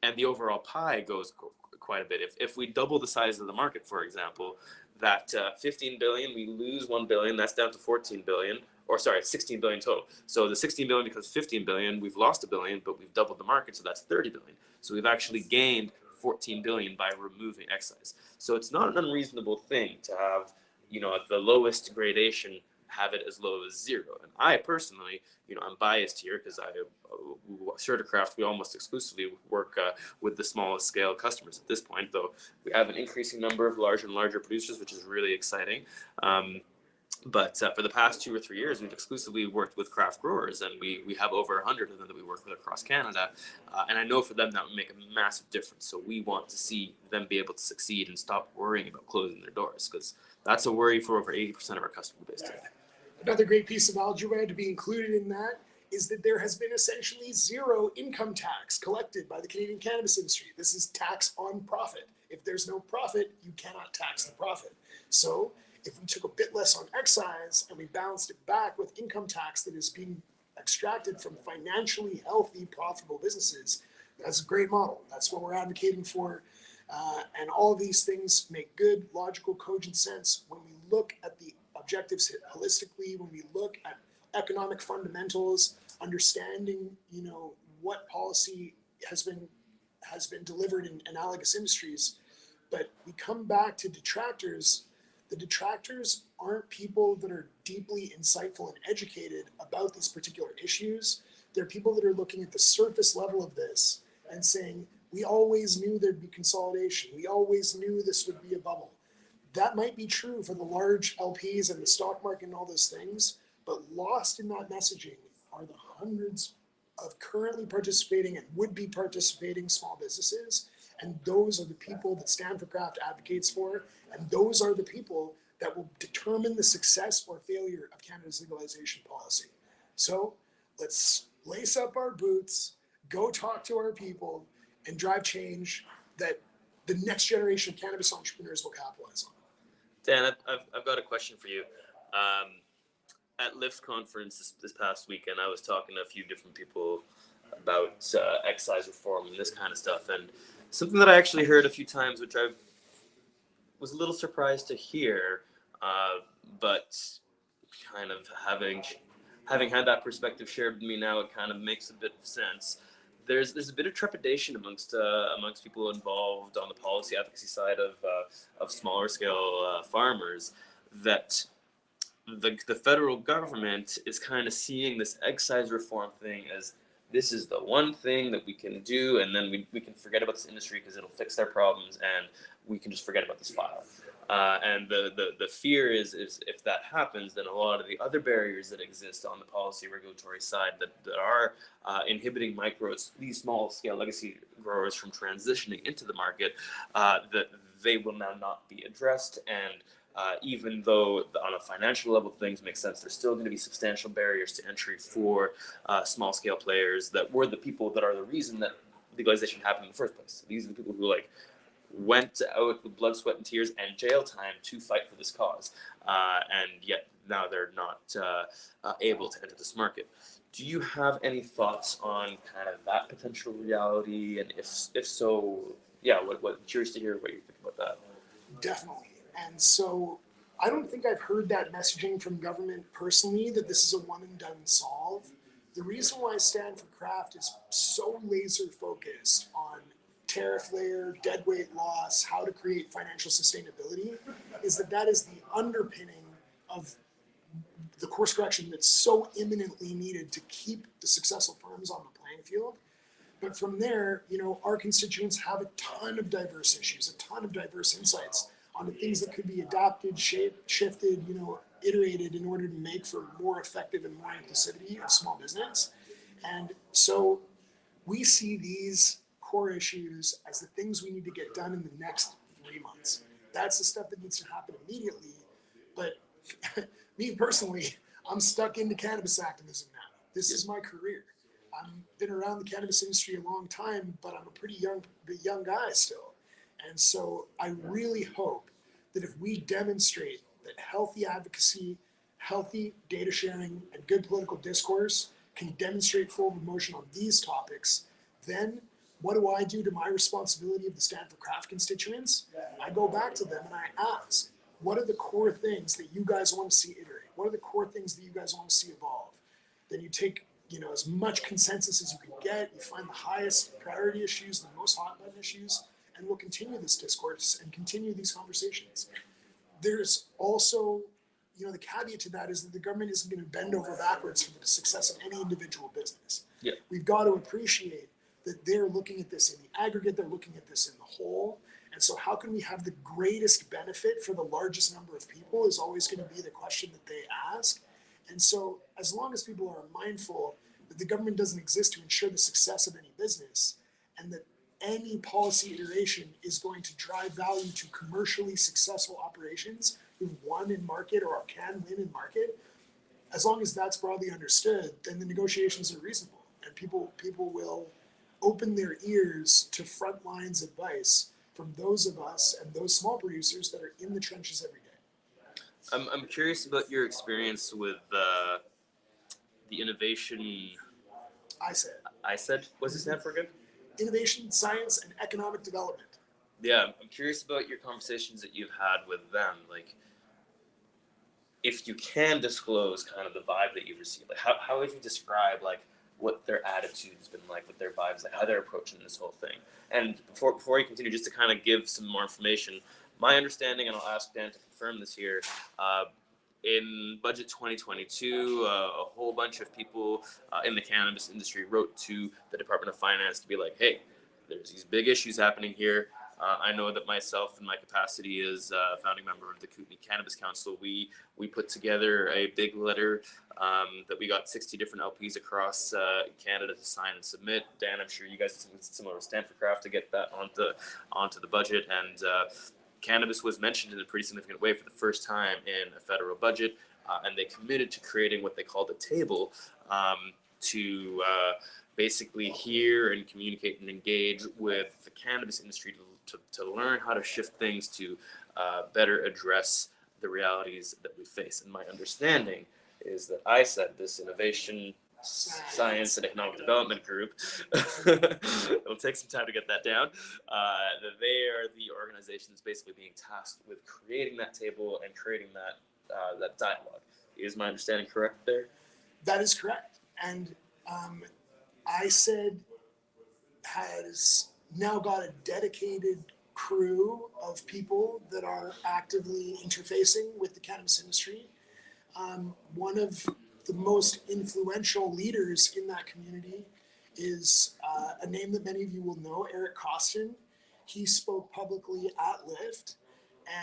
and the overall pie goes quite a bit. If we double the size of the market, for example, that 15 billion, we lose 1 billion, that's down to 14 billion, or sorry, 16 billion total. So the 16 billion becomes 15 billion, we've lost a billion, but we've doubled the market, so that's 30 billion. So we've actually gained 14 billion by removing excise. So it's not an unreasonable thing to have, at the lowest gradation, have it as low as 0. And I personally, I'm biased here because Certicraft, we almost exclusively work with the smallest scale customers at this point, though we have an increasing number of larger and larger producers, which is really exciting. But for the past 2 or 3 years, we've exclusively worked with craft growers, and we have over 100 of them that we work with across Canada. And I know for them that would make a massive difference. So we want to see them be able to succeed and stop worrying about closing their doors, because that's a worry for over 80% of our customer base today. Another great piece of algebra to be included in that is that there has been essentially 0 income tax collected by the Canadian cannabis industry. This is tax on profit. If there's no profit, you cannot tax the profit. So if we took a bit less on excise and we balanced it back with income tax that is being extracted from financially healthy, profitable businesses, that's a great model. That's what we're advocating for. And all of these things make good, logical, cogent sense when we look at the objectives holistically, when we look at economic fundamentals, understanding, what policy has been delivered in analogous industries. But we come back to detractors. The detractors aren't people that are deeply insightful and educated about these particular issues. They're people that are looking at the surface level of this and saying, we always knew there'd be consolidation. We always knew this would be a bubble. That might be true for the large LPs and the stock market and all those things, but lost in that messaging are the hundreds of currently participating and would-be participating small businesses. And those are the people that Stand for Craft advocates for. And those are the people that will determine the success or failure of Canada's legalization policy. So let's lace up our boots, go talk to our people, and drive change that the next generation of cannabis entrepreneurs will capitalize on. Dan, I've got a question for you. At Lyft's conference this past weekend, I was talking to a few different people about excise reform and this kind of stuff. And something that I actually heard a few times, which I was a little surprised to hear, but kind of having had that perspective shared with me now, it kind of makes a bit of sense. There's a bit of trepidation amongst people involved on the policy advocacy side of smaller scale farmers that the federal government is kind of seeing this excise reform thing as this is the one thing that we can do, and then we can forget about this industry because it'll fix their problems, and we can just forget about this file. And the fear is if that happens, then a lot of the other barriers that exist on the policy regulatory side that are inhibiting these small scale legacy growers from transitioning into the market, that they will now not be addressed. And even though on a financial level things make sense, there's still going to be substantial barriers to entry for small scale players that were the people that are the reason that legalization happened in the first place. These are the people who went out with blood, sweat, and tears and jail time to fight for this cause, and yet now they're not able to enter this market. Do you have any thoughts on kind of that potential reality? And if so, yeah, what curious to hear what you think about that. Definitely. And so I don't think I've heard that messaging from government personally, that this is a one and done solve. The reason why Stand for Craft is so laser focused on tariff layer, deadweight loss, how to create financial sustainability, is that is the underpinning of the course correction that's so imminently needed to keep the successful firms on the playing field. But from there, our constituents have a ton of diverse issues, a ton of diverse insights on the things that could be adapted, shifted, iterated in order to make for more effective and more inclusivity of small business. And so we see these core issues as the things we need to get done in the next 3 months. That's the stuff that needs to happen immediately. But me personally, I'm stuck into cannabis activism now. This is my career. I've been around the cannabis industry a long time, but I'm a pretty young guy still. And so I really hope that if we demonstrate that healthy advocacy, healthy data sharing, and good political discourse can demonstrate forward motion on these topics, then what do I do to my responsibility of the Stand for Craft constituents? I go back to them and I ask, what are the core things that you guys want to see iterate? What are the core things that you guys want to see evolve? Then you take, as much consensus as you can get, you find the highest priority issues, the most hot button issues, and we'll continue this discourse and continue these conversations. There's also, the caveat to that is that the government isn't going to bend over backwards for the success of any individual business. Yeah. We've got to appreciate that they're looking at this in the aggregate, they're looking at this in the whole. And so how can we have the greatest benefit for the largest number of people is always going to be the question that they ask. And so as long as people are mindful that the government doesn't exist to ensure the success of any business, and that any policy iteration is going to drive value to commercially successful operations who've won in market or can win in market, as long as that's broadly understood, then the negotiations are reasonable, and people will open their ears to front lines advice from those of us and those small producers that are in the trenches every day. I'm curious about your experience with the innovation. I said, what's this stand for again? Innovation, science, and economic development. Yeah, I'm curious about your conversations that you've had with them. Like, if you can disclose kind of the vibe that you've received, like how would you describe like what their attitude's been like, what their vibes, like how they're approaching this whole thing? And before you continue, just to kind of give some more information, my understanding, and I'll ask Dan to confirm this here, in budget 2022, a whole bunch of people in the cannabis industry wrote to the Department of Finance to be like, hey, there's these big issues happening here. I know that myself, in my capacity as a founding member of the Kootenay Cannabis Council, we put together a big letter that we got 60 different LPs across Canada to sign and submit. Dan, I'm sure you guys did something similar with Stanford Craft to get that onto the budget. And cannabis was mentioned in a pretty significant way for the first time in a federal budget. And they committed to creating what they called a table to basically hear and communicate and engage with the cannabis industry to learn how to shift things to better address the realities that we face. And my understanding is that I said this innovation, science, and economic development group, it'll take some time to get that down, that they are the organization that's basically being tasked with creating that table and creating that dialogue. Is my understanding correct there? That is correct. And ISED has now got a dedicated crew of people that are actively interfacing with the cannabis industry. One of the most influential leaders in that community is a name that many of you will know, Eric Costin. He spoke publicly at LIFT,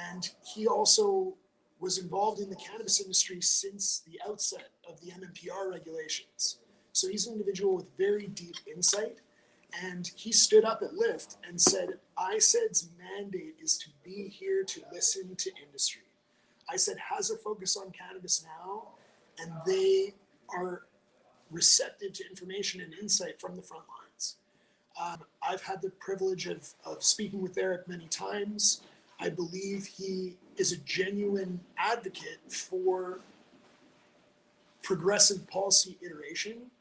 and he also was involved in the cannabis industry since the outset of the MMPR regulations. So he's an individual with very deep insight, and he stood up at LIFT and said, ISED's mandate is to be here to listen to industry. ISED has a focus on cannabis now, and they are receptive to information and insight from the front lines. I've had the privilege of speaking with Eric many times. I believe he is a genuine advocate for progressive policy iteration.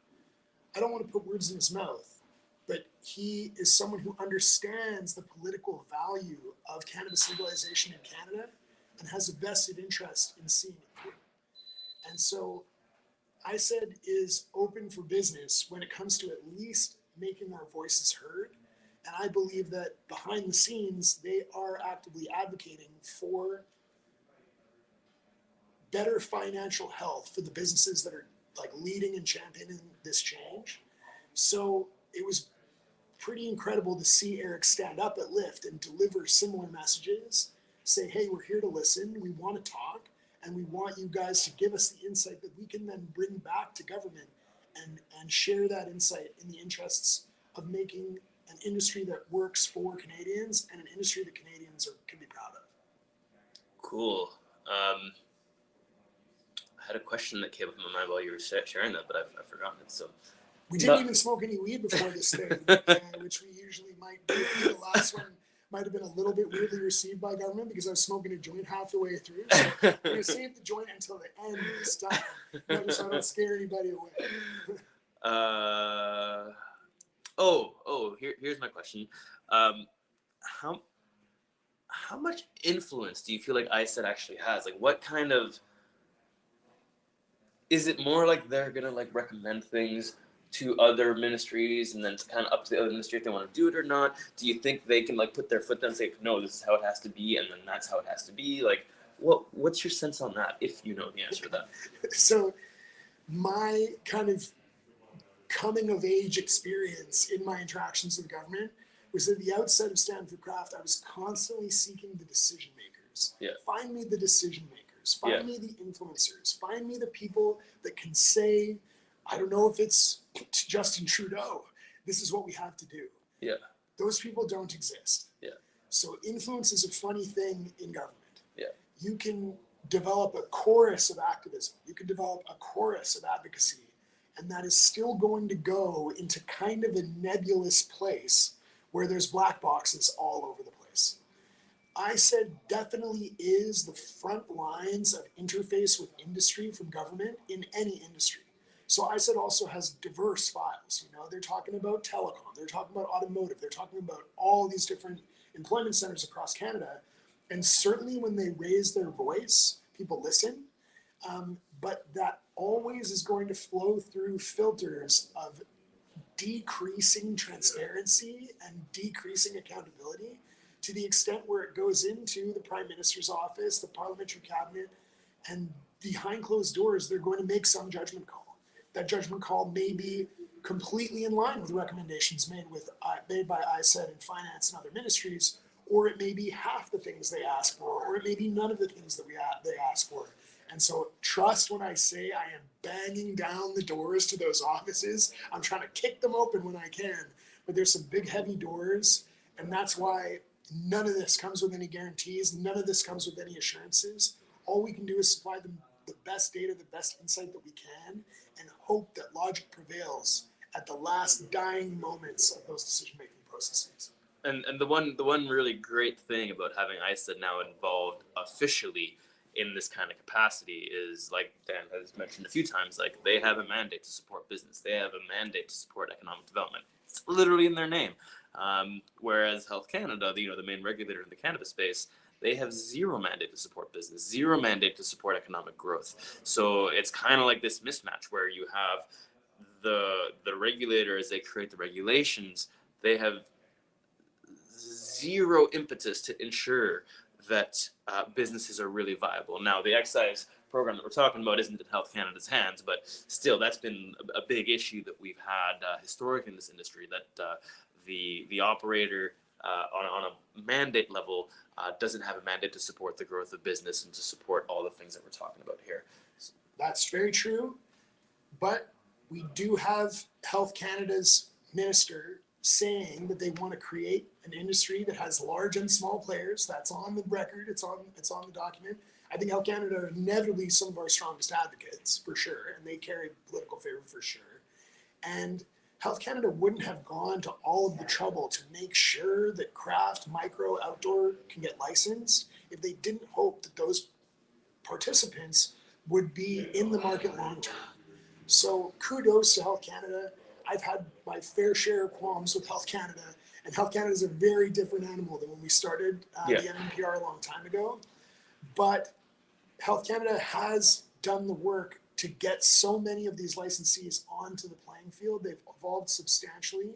I don't want to put words in his mouth, but he is someone who understands the political value of cannabis legalization in Canada and has a vested interest in seeing it through. And so ISED is open for business when it comes to at least making our voices heard. And I believe that behind the scenes, they are actively advocating for better financial health for the businesses that are like leading and championing this change. So it was pretty incredible to see Eric stand up at LIFT and deliver similar messages, say, hey, we're here to listen, we want to talk, and we want you guys to give us the insight that we can then bring back to government and share that insight in the interests of making an industry that works for Canadians and an industry that Canadians can be proud of. Cool. I had a question that came up in my mind while you were sharing that, but I've forgotten it. So we didn't even smoke any weed before this thing, which we usually might do. The last one might have been a little bit weirdly received by government because I was smoking a joint half the way through. So I'm going to save the joint until the end this time, so I don't scare anybody away. how much influence do you feel like ISET actually has? Like, what kind of, is it more like they're gonna like recommend things to other ministries, and then it's kind of up to the other ministry if they want to do it or not? Do you think they can like put their foot down and say, no, this is how it has to be, and then that's how it has to be? Like, what's your sense on that, if you know the answer to that? So my kind of coming of age experience in my interactions with the government was at the outset of Stand for Craft, I was constantly seeking the decision makers. Yeah. Find me the decision makers. Find Yeah. me the influencers. Find me the people that can say, I don't know if it's Justin Trudeau, this is what we have to do. Yeah. Those people don't exist. Yeah. So influence is a funny thing in government. Yeah. You can develop a chorus of activism. You can develop a chorus of advocacy. And that is still going to go into kind of a nebulous place where there's black boxes all over the place. ISET definitely is the front lines of interface with industry from government in any industry. So ISET also has diverse files. You know, they're talking about telecom, they're talking about automotive, they're talking about all these different employment centers across Canada. And certainly when they raise their voice, people listen. But that always is going to flow through filters of decreasing transparency and decreasing accountability to the extent where it goes into the Prime Minister's office, the parliamentary cabinet, and behind closed doors, they're going to make some judgment call. That judgment call may be completely in line with the recommendations made by ISET and finance and other ministries, or it may be half the things they ask for, or it may be none of the things that they ask for. And so trust when I say I am banging down the doors to those offices. I'm trying to kick them open when I can, but there's some big heavy doors. And that's why none of this comes with any guarantees. None of this comes with any assurances. All we can do is supply them the best data, the best insight that we can, and hope that logic prevails at the last dying moments of those decision-making processes. And the one really great thing about having ISET now involved officially in this kind of capacity is, like Dan has mentioned a few times, like they have a mandate to support business. They have a mandate to support economic development. It's literally in their name. Whereas Health Canada, the main regulator in the cannabis space, they have zero mandate to support business, zero mandate to support economic growth. So it's kind of like this mismatch where you have the regulator, as they create the regulations, they have zero impetus to ensure that businesses are really viable. Now, the excise program that we're talking about isn't in Health Canada's hands, but still, that's been a big issue that we've had historically in this industry, that the operator on a mandate level doesn't have a mandate to support the growth of business and to support all the things that we're talking about here. That's very true, but we do have Health Canada's minister saying that they want to create an industry that has large and small players. That's on the record. It's on the document. I think Health Canada are inevitably some of our strongest advocates, for sure, and they carry political favor for sure. And Health Canada wouldn't have gone to all of the trouble to make sure that craft, micro, outdoor can get licensed if they didn't hope that those participants would be in the market long term. So kudos to Health Canada. I've had my fair share of qualms with Health Canada, and Health Canada is a very different animal than when we started the MMPR a long time ago. But Health Canada has done the work to get so many of these licensees onto the playing field. They've evolved substantially,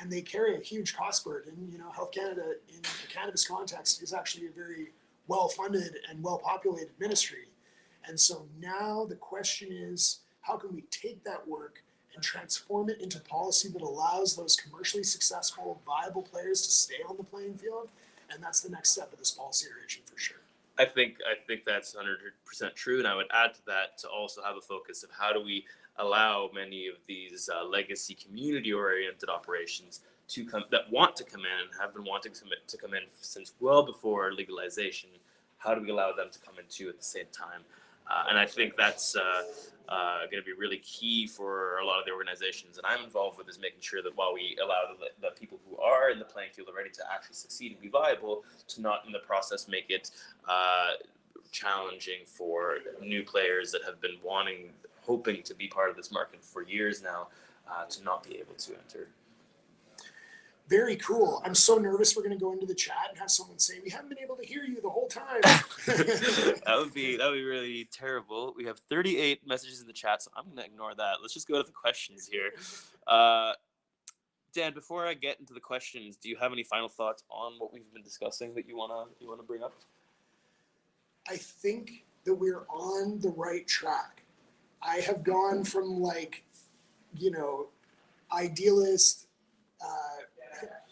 and they carry a huge cost burden. You know, Health Canada in the cannabis context is actually a very well-funded and well-populated ministry. And so now the question is, how can we take that work and transform it into policy that allows those commercially successful, viable players to stay on the playing field? And that's the next step of this policy iteration for sure. I think that's 100% true, and I would add to that to also have a focus of how do we allow many of these legacy community-oriented operations that want to come in and have been wanting to come in since well before legalization. How do we allow them to come in too at the same time? And I think that's going to be really key for a lot of the organizations that I'm involved with, is making sure that while we allow the people who are in the playing field already to actually succeed and be viable, to not in the process make it challenging for new players that have been hoping to be part of this market for years now, to not be able to enter. Very cool. I'm so nervous we're going to go into the chat and have someone say, we haven't been able to hear you the whole time. that would be really terrible. We have 38 messages in the chat, so I'm going to ignore that. Let's just go to the questions here. Dan, before I get into the questions, do you have any final thoughts on what we've been discussing that you wanna bring up? I think that we're on the right track. I have gone from idealist,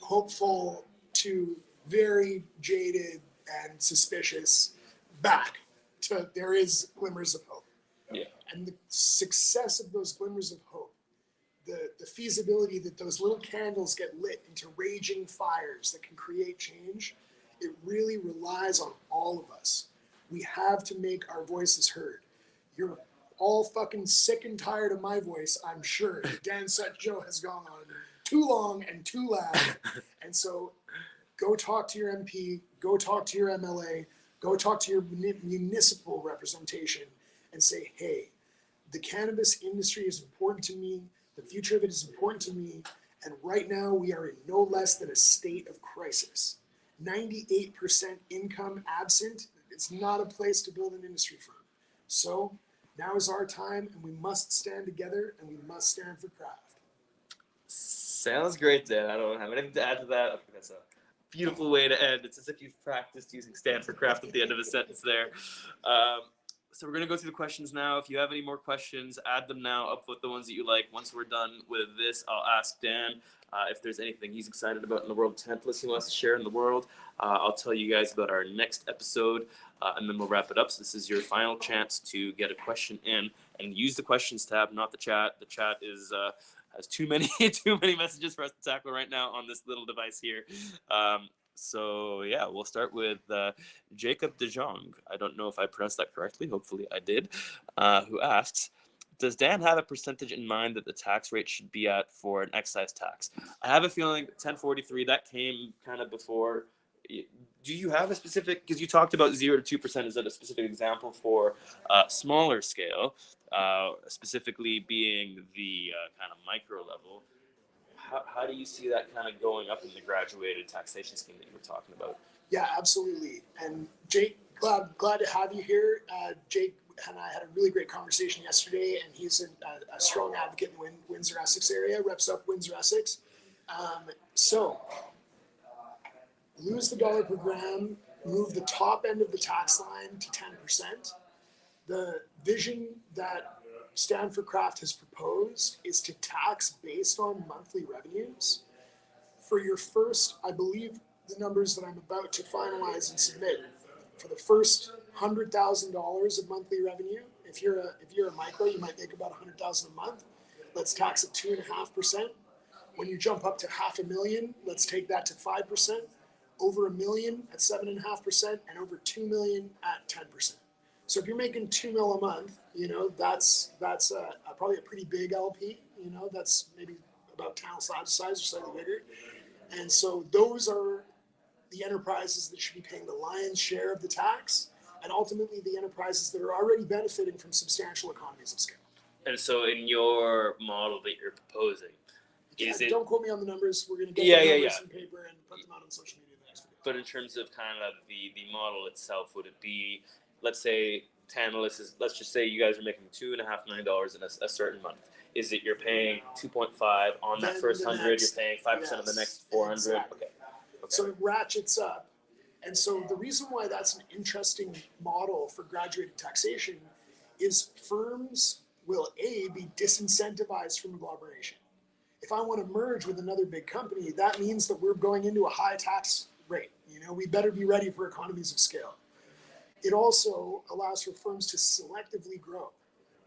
hopeful to very jaded and suspicious back to there is glimmers of hope. Yeah. And the success of those glimmers of hope, the feasibility that those little candles get lit into raging fires that can create change, it really relies on all of us. We have to make our voices heard. You're all fucking sick and tired of my voice, I'm sure. Dan Sut Joe has gone on too long and too loud. And so go talk to your MP, go talk to your MLA, go talk to your municipal representation and say, hey, the cannabis industry is important to me. The future of it is important to me. And right now we are in no less than a state of crisis. 98% income absent. It's not a place to build an industry from. So now is our time, and we must stand together, and we must stand for craft. Sounds great, Dan. I don't have anything to add to that. I think that's a beautiful way to end. It's as if you've practiced using stand for craft at the end of a sentence there. So we're going to go through the questions now. If you have any more questions, add them now. Upvote the ones that you like. Once we're done with this, I'll ask Dan if there's anything he's excited about in the world of Tantalus he wants to share in the world. I'll tell you guys about our next episode, and then we'll wrap it up. So this is your final chance to get a question in, and use the questions tab, not the chat. The chat is has too many messages for us to tackle right now on this little device here. So yeah, we'll start with Jacob De Jong. I don't know if I pronounced that correctly. Hopefully I did. Who asks, does Dan have a percentage in mind that the tax rate should be at for an excise tax? I have a feeling 1043, that came kind of before. Do you have a specific, because you talked about 0 to 2%, is that a specific example for smaller scale, specifically being the kind of micro level? How do you see that kind of going up in the graduated taxation scheme that you were talking about? Yeah, absolutely. And Jake, glad to have you here. Jake and I had a really great conversation yesterday, and he's a strong advocate in the Windsor Essex area, reps up Windsor Essex. So lose the dollar per gram, move the top end of the tax line to 10%. The vision that Stand for Craft has proposed is to tax based on monthly revenues. For your first, I believe the numbers that I'm about to finalize and submit, for the first $100,000 of monthly revenue, if you're a micro, you might make about $100,000 a month. Let's tax at 2.5%. When you jump up to $500,000, let's take that to 5%. Over $1 million at 7.5%, and over $2 million at 10%. So if you're making $2 million a month, that's probably a pretty big LP. That's maybe about Tantalus Labs size or slightly bigger. And so those are the enterprises that should be paying the lion's share of the tax, and ultimately the enterprises that are already benefiting from substantial economies of scale. And so in your model that you're proposing, don't quote me on the numbers. We're going to get the numbers in paper and put them out on social media the next video. But in terms of kind of the model itself, would it be, let's say Tantalus is, let's just say you guys are making $2.5 million in a certain month. Is it you're paying 2.5 on that first 100? You're paying 5% of the next 400. Exactly. Okay. So it ratchets up, and so the reason why that's an interesting model for graduated taxation is firms will be disincentivized from agglomeration. If I want to merge with another big company, that means that we're going into a high tax rate. We better be ready for economies of scale. It also allows for firms to selectively grow.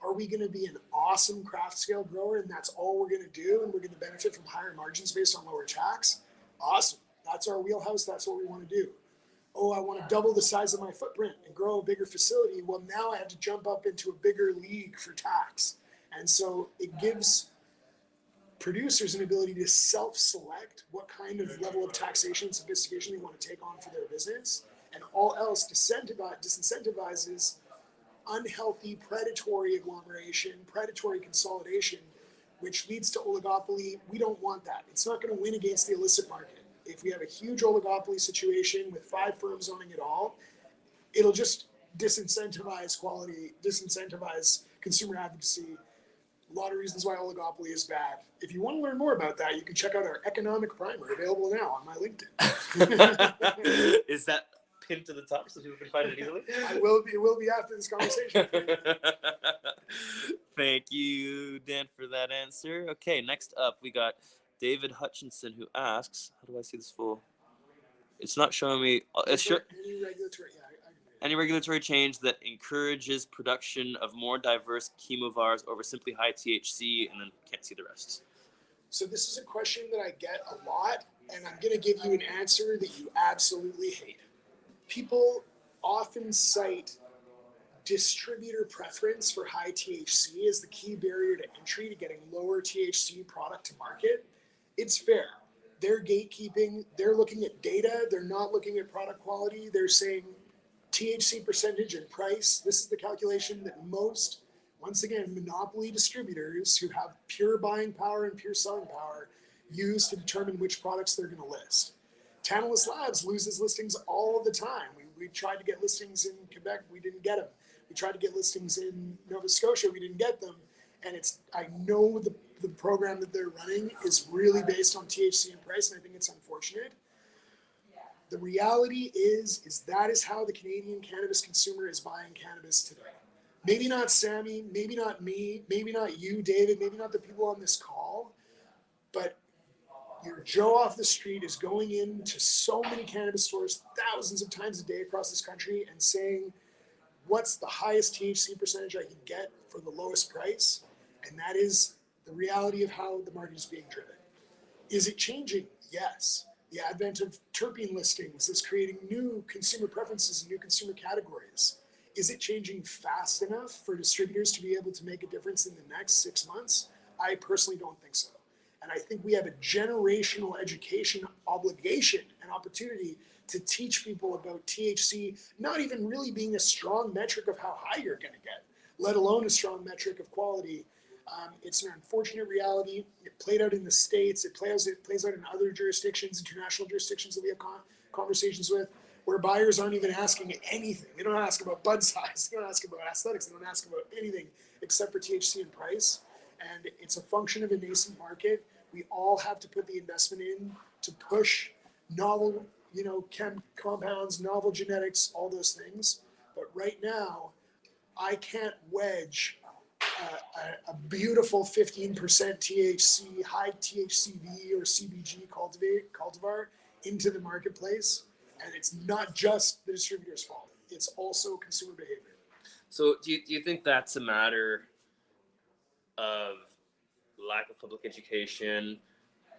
Are we going to be an awesome craft scale grower and that's all we're going to do and we're going to benefit from higher margins based on lower tax? Awesome. That's our wheelhouse. That's what we want to do. Oh, I want to double the size of my footprint and grow a bigger facility. Well, now I have to jump up into a bigger league for tax. And so it gives producers an ability to self-select what kind of level of taxation and sophistication they want to take on for their business. And all else disincentivizes unhealthy predatory agglomeration, predatory consolidation, which leads to oligopoly. We don't want that. It's not going to win against the illicit market. If we have a huge oligopoly situation with 5 firms owning it all, it'll just disincentivize quality, disincentivize consumer advocacy. A lot of reasons why oligopoly is bad. If you want to learn more about that, you can check out our economic primer, available now on my LinkedIn. Is that pinned to the top so people can find it easily? It will be after this conversation. Thank you, Dan, for that answer. Okay, next up we got David Hutchinson, who asks, how do I see this full? It's not showing me. Any regulatory, any regulatory change that encourages production of more diverse chemovars over simply high THC, and then can't see the rest. So this is a question that I get a lot, and I'm going to give you an answer that you absolutely hate. People often cite distributor preference for high THC as the key barrier to entry to getting lower THC product to market. It's fair. They're gatekeeping. They're looking at data. They're not looking at product quality. They're saying THC percentage and price. This is the calculation that most, once again, monopoly distributors who have pure buying power and pure selling power use to determine which products they're going to list. Tantalus Labs loses listings all the time. We tried to get listings in Quebec. We didn't get them. We tried to get listings in Nova Scotia. We didn't get them. And I know the program that they're running is really based on THC and price, and I think it's unfortunate. The reality is that is how the Canadian cannabis consumer is buying cannabis today. Maybe not Sami, maybe not me, maybe not you, David, maybe not the people on this call, but your Joe off the street is going into so many cannabis stores thousands of times a day across this country and saying, what's the highest THC percentage I can get for the lowest price? And that is the reality of how the market is being driven. Is it changing? Yes. The advent of terpene listings is creating new consumer preferences and new consumer categories. Is it changing fast enough for distributors to be able to make a difference in the next 6 months? I personally don't think so. And I think we have a generational education obligation and opportunity to teach people about THC, not even really being a strong metric of how high you're going to get, let alone a strong metric of quality. It's an unfortunate reality. It played out in the States. It plays out in other jurisdictions, international jurisdictions that we have conversations with, where buyers aren't even asking anything. They don't ask about bud size. They don't ask about aesthetics. They don't ask about anything except for THC and price. And it's a function of a nascent market. We all have to put the investment in to push novel, compounds, novel genetics, all those things. But right now, I can't wedge a beautiful 15% THC, high THCV or CBG cultivar into the marketplace. And it's not just the distributor's fault. It's also consumer behavior. So do you think that's a matter of lack of public education?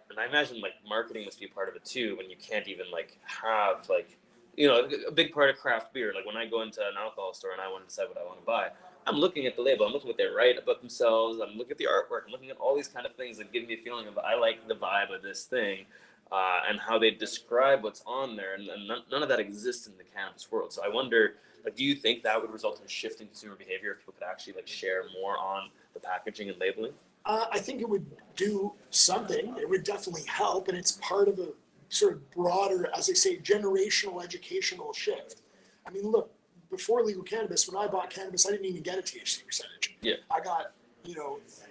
And I imagine marketing must be a part of it too, when you can't even have a big part of craft beer. Like when I go into an alcohol store and I want to decide what I want to buy, I'm looking at the label, I'm looking at what they write about themselves, I'm looking at the artwork, I'm looking at all these kind of things that give me a feeling of I like the vibe of this thing, and how they describe what's on there, and none of that exists in the cannabis world. So I wonder, do you think that would result in a shift in consumer behavior if people could actually share more on the packaging and labeling? I think it would do something. It would definitely help, and it's part of a sort of broader, as I say, generational educational shift. I mean, look, before legal cannabis, when I bought cannabis, I didn't even get a THC percentage. Yeah. I got,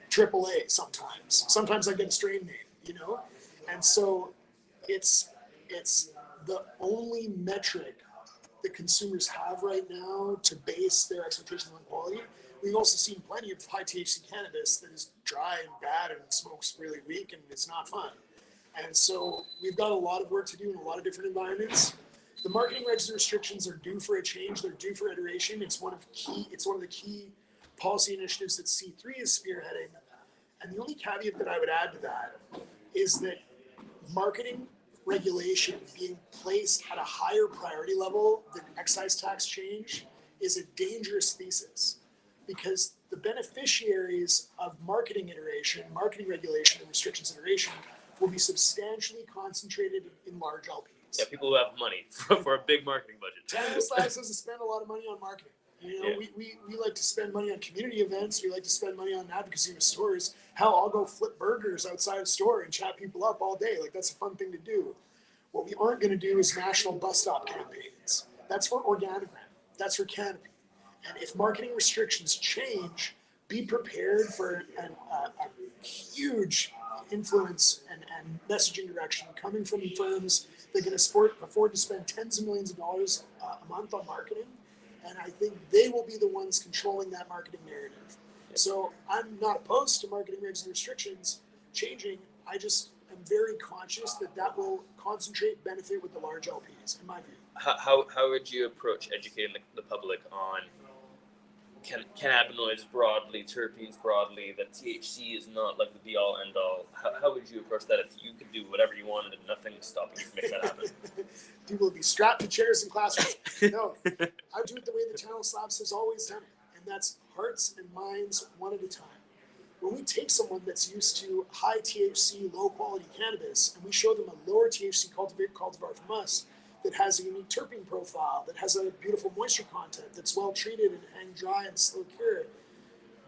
AAA sometimes. Sometimes I get a strain name, And so it's the only metric that consumers have right now to base their expectations on quality. We've also seen plenty of high THC cannabis that is dry and bad and smokes really weak and it's not fun. And so we've got a lot of work to do in a lot of different environments. The marketing regs restrictions are due for a change. They're due for iteration. It's one of the key policy initiatives that C3 is spearheading. And the only caveat that I would add to that is that marketing regulation being placed at a higher priority level than excise tax change is a dangerous thesis, because the beneficiaries of marketing regulation and restrictions iteration will be substantially concentrated in large LPs. Yeah, people who have money for a big marketing budget. Tantalus Labs doesn't spend a lot of money on marketing. You know, we like to spend money on community events. We like to spend money on advocacy in stores. Hell, I'll go flip burgers outside a store and chat people up all day. Like, that's a fun thing to do. What we aren't going to do is national bus stop campaigns. That's for Organogram. That's for Canopy. And if marketing restrictions change, be prepared for a huge influence and messaging direction coming from firms that can afford to spend tens of millions of dollars a month on marketing. And I think they will be the ones controlling that marketing narrative. So I'm not opposed to marketing regs and restrictions changing. I just am very conscious that will concentrate benefit with the large LPs, in my view. How would you approach educating the public on cannabinoids broadly, terpenes broadly, that THC is not like the be all end all? How would you approach that if you could do whatever you wanted and nothing was stopping you from making that happen? People would be strapped to chairs in classrooms. No, I would do it the way the Tantalus Labs has always done it, and that's hearts and minds one at a time. When we take someone that's used to high THC, low quality cannabis, and we show them a lower THC cultivar from us, that has a unique terpene profile, that has a beautiful moisture content, that's well treated and hang dry and slow cured,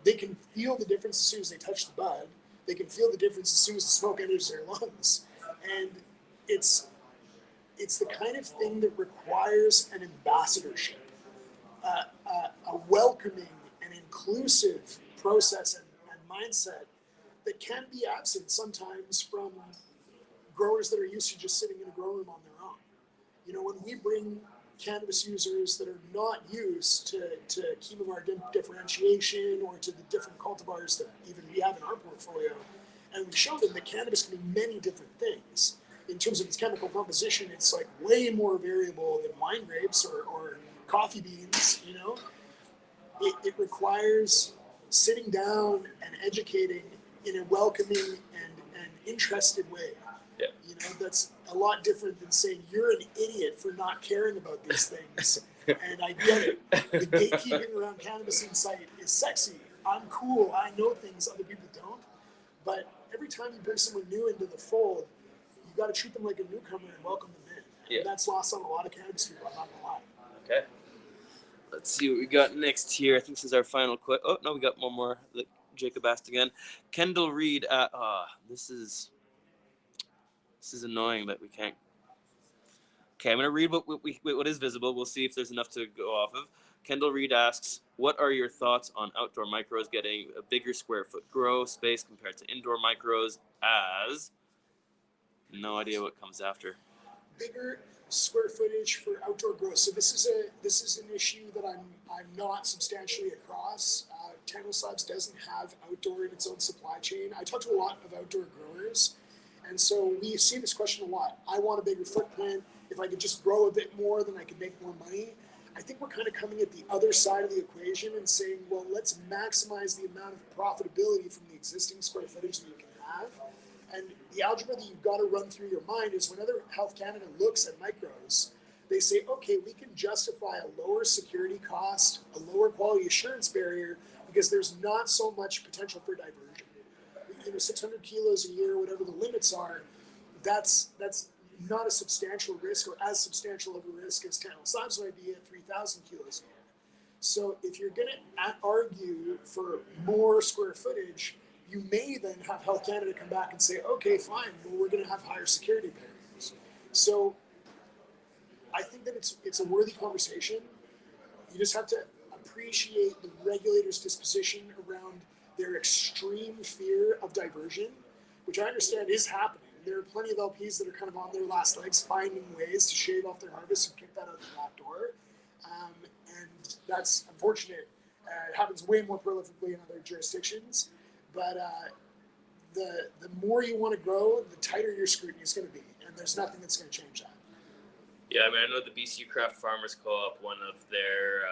they can feel the difference as soon as they touch the bud. They can feel the difference as soon as the smoke enters their lungs. And it's the kind of thing that requires an ambassadorship, a welcoming and inclusive process and mindset that can be absent sometimes from growers that are used to just sitting in a grow room on their own. You know, when we bring cannabis users that are not used to chemomar differentiation or to the different cultivars that even we have in our portfolio, and we show them that cannabis can be many different things. In terms of its chemical composition, it's like way more variable than wine grapes or coffee beans, you know? It requires sitting down and educating in a welcoming and interested way. Yeah. You know, that's a lot different than saying you're an idiot for not caring about these things. And I get it. The gatekeeping around Cannabis Insight is sexy. I'm cool. I know things other people don't. But every time you bring someone new into the fold, you got to treat them like a newcomer and welcome them in. And that's lost on a lot of cannabis people, I'm not going to lie. Okay. Let's see what we got next here. I think this is our final quote. Oh, no, we got one more that Jacob asked again. Kendall Reed, this is annoying that we can't. Okay, I'm going to read what is visible. We'll see if there's enough to go off of. Kendall Reed asks, what are your thoughts on outdoor micros getting a bigger square foot grow space compared to indoor micros as... No idea what comes after. Bigger square footage for outdoor growth. So this is an issue that I'm not substantially across. Tantalus Labs doesn't have outdoor in its own supply chain. I talk to a lot of outdoor growers, and so we see this question a lot. I want a bigger footprint. If I could just grow a bit more, then I could make more money. I think we're kind of coming at the other side of the equation and saying, well, let's maximize the amount of profitability from the existing square footage that you can have. And the algebra that you've got to run through your mind is whenever Health Canada looks at micros, they say, okay, we can justify a lower security cost, a lower quality assurance barrier, because there's not so much potential for diversion. You know, 600 kilos a year, whatever the limits are, that's not a substantial risk or as substantial of a risk as Tantalus Labs might be at 3,000 kilos a year. So if you're going to argue for more square footage, you may then have Health Canada come back and say, okay, fine, well, we're going to have higher security barriers. So I think that it's a worthy conversation. You just have to appreciate the regulator's disposition around their extreme fear of diversion, which I understand is happening. There are plenty of LPs that are kind of on their last legs finding ways to shave off their harvest and kick that out the back door. And that's unfortunate. It happens way more prolifically in other jurisdictions. But the more you want to grow, the tighter your scrutiny is going to be. And there's nothing that's going to change that. Yeah, I mean, I know the BC Craft Farmers Co-op, one of their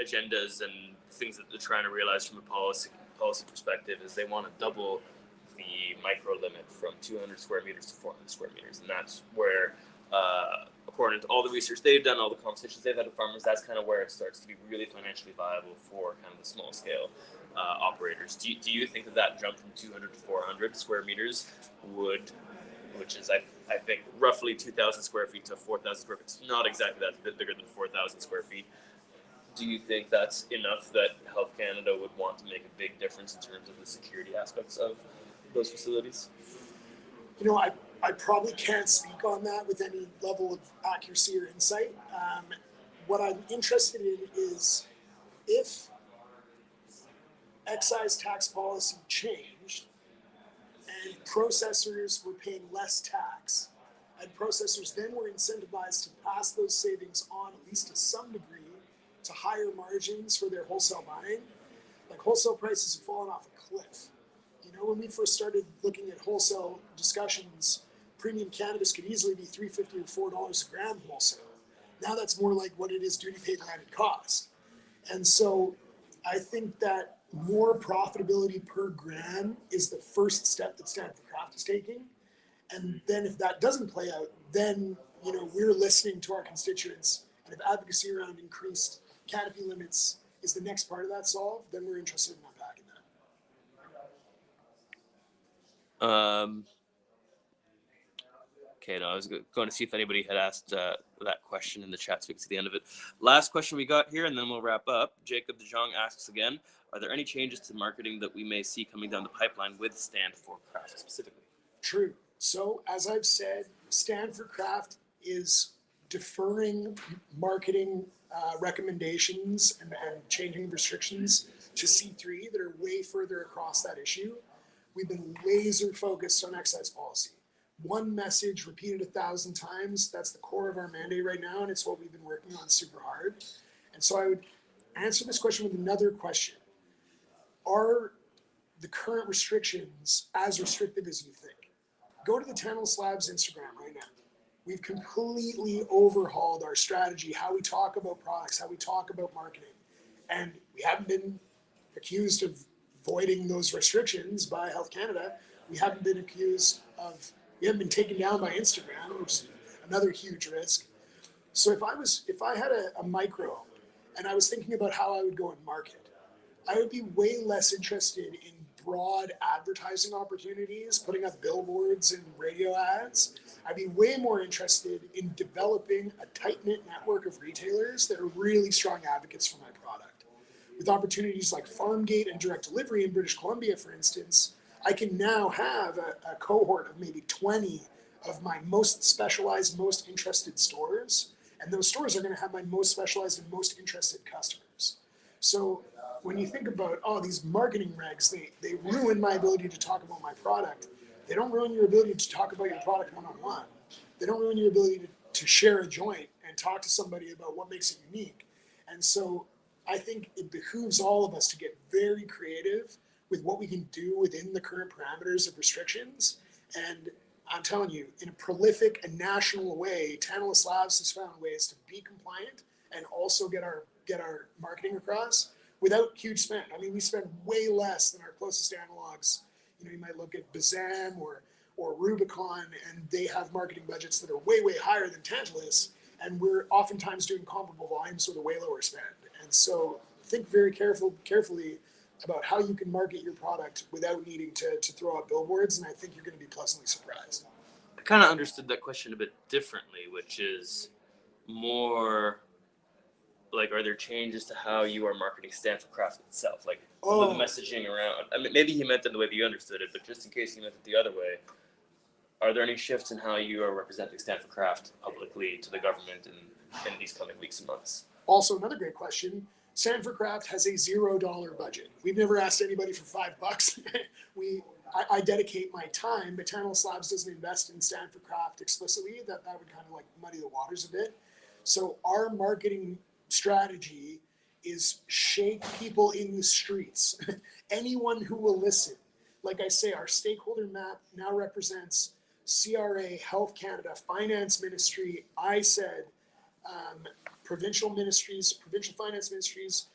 agendas and things that they're trying to realize from a policy perspective is they want to double the micro limit from 200 square meters to 400 square meters. And that's where, according to all the research they've done, all the conversations they've had with farmers, that's kind of where it starts to be really financially viable for kind of the small scale operators. Do you think that jump from 200 to 400 square meters would, which is I think roughly 2,000 square feet to 4,000 square feet. It's not exactly that, it's a bit bigger than 4,000 square feet. Do you think that's enough that Health Canada would want to make a big difference in terms of the security aspects of those facilities? You know, I probably can't speak on that with any level of accuracy or insight. What I'm interested in is if excise tax policy changed and processors were paying less tax, and processors then were incentivized to pass those savings on, at least to some degree, to higher margins for their wholesale buying. Like wholesale prices have fallen off a cliff. You know, when we first started looking at wholesale discussions, premium cannabis could easily be $3.50 or $4 a gram wholesale. Now that's more like what it is duty paid landed cost. And so I think that more profitability per gram is the first step that Stand for Craft is taking. And then if that doesn't play out, then, you know, we're listening to our constituents. And if advocacy around increased canopy limits is the next part of that solve, then we're interested in unpacking that. Okay, no, I was going to see if anybody had asked that question in the chat so we can see the end of it. Last question we got here, and then we'll wrap up. Jacob DeJong asks again, are there any changes to marketing that we may see coming down the pipeline with Stand for Craft specifically? True. So, as I've said, Stand for Craft is deferring marketing recommendations and changing restrictions to C3 that are way further across that issue. We've been laser focused on excise policy. One message repeated 1,000 times, that's the core of our mandate right now, and it's what we've been working on super hard. And so I would answer this question with another question. Are the current restrictions as restrictive as you think? Go to the Tantalus Labs Instagram right now. We've completely overhauled our strategy, how we talk about products, how we talk about marketing. And we haven't been accused of voiding those restrictions by Health Canada. We haven't been taken down by Instagram, which is another huge risk. So if I had a micro and I was thinking about how I would go and market, I would be way less interested in broad advertising opportunities, putting up billboards and radio ads. I'd be way more interested in developing a tight-knit network of retailers that are really strong advocates for my product. With opportunities like Farmgate and direct delivery in British Columbia, for instance, I can now have a cohort of maybe 20 of my most specialized, most interested stores. And those stores are going to have my most specialized and most interested customers. So when you think about, these marketing regs, they ruin my ability to talk about my product. They don't ruin your ability to talk about your product one-on-one. They don't ruin your ability to share a joint and talk to somebody about what makes it unique. And so I think it behooves all of us to get very creative with what we can do within the current parameters of restrictions. And I'm telling you, in a prolific and national way, Tantalus Labs has found ways to be compliant and also get our marketing across without huge spend. I mean, we spend way less than our closest analogs. You know, you might look at Bazam or Rubicon, and they have marketing budgets that are way, way higher than Tantalus, and we're oftentimes doing comparable volumes with a way lower spend. And so think very carefully about how you can market your product without needing to throw out billboards, and I think you're going to be pleasantly surprised. I kind of understood that question a bit differently, which is more like, are there changes to how you are marketing Stand for Craft itself? Like the messaging around, I mean, maybe he meant it the way that you understood it, but just in case he meant it the other way, are there any shifts in how you are representing Stand for Craft publicly to the government in these coming weeks and months? Also, another great question. Stand for Craft has a $0 budget. We've never asked anybody for $5. I dedicate my time, but Tantalus Labs doesn't invest in Stand for Craft explicitly. That would kind of like muddy the waters a bit. So our marketing strategy is shake people in the streets. Anyone who will listen. Like I say, our stakeholder map now represents CRA, Health Canada, Finance Ministry, ISED, provincial ministries, provincial finance ministries,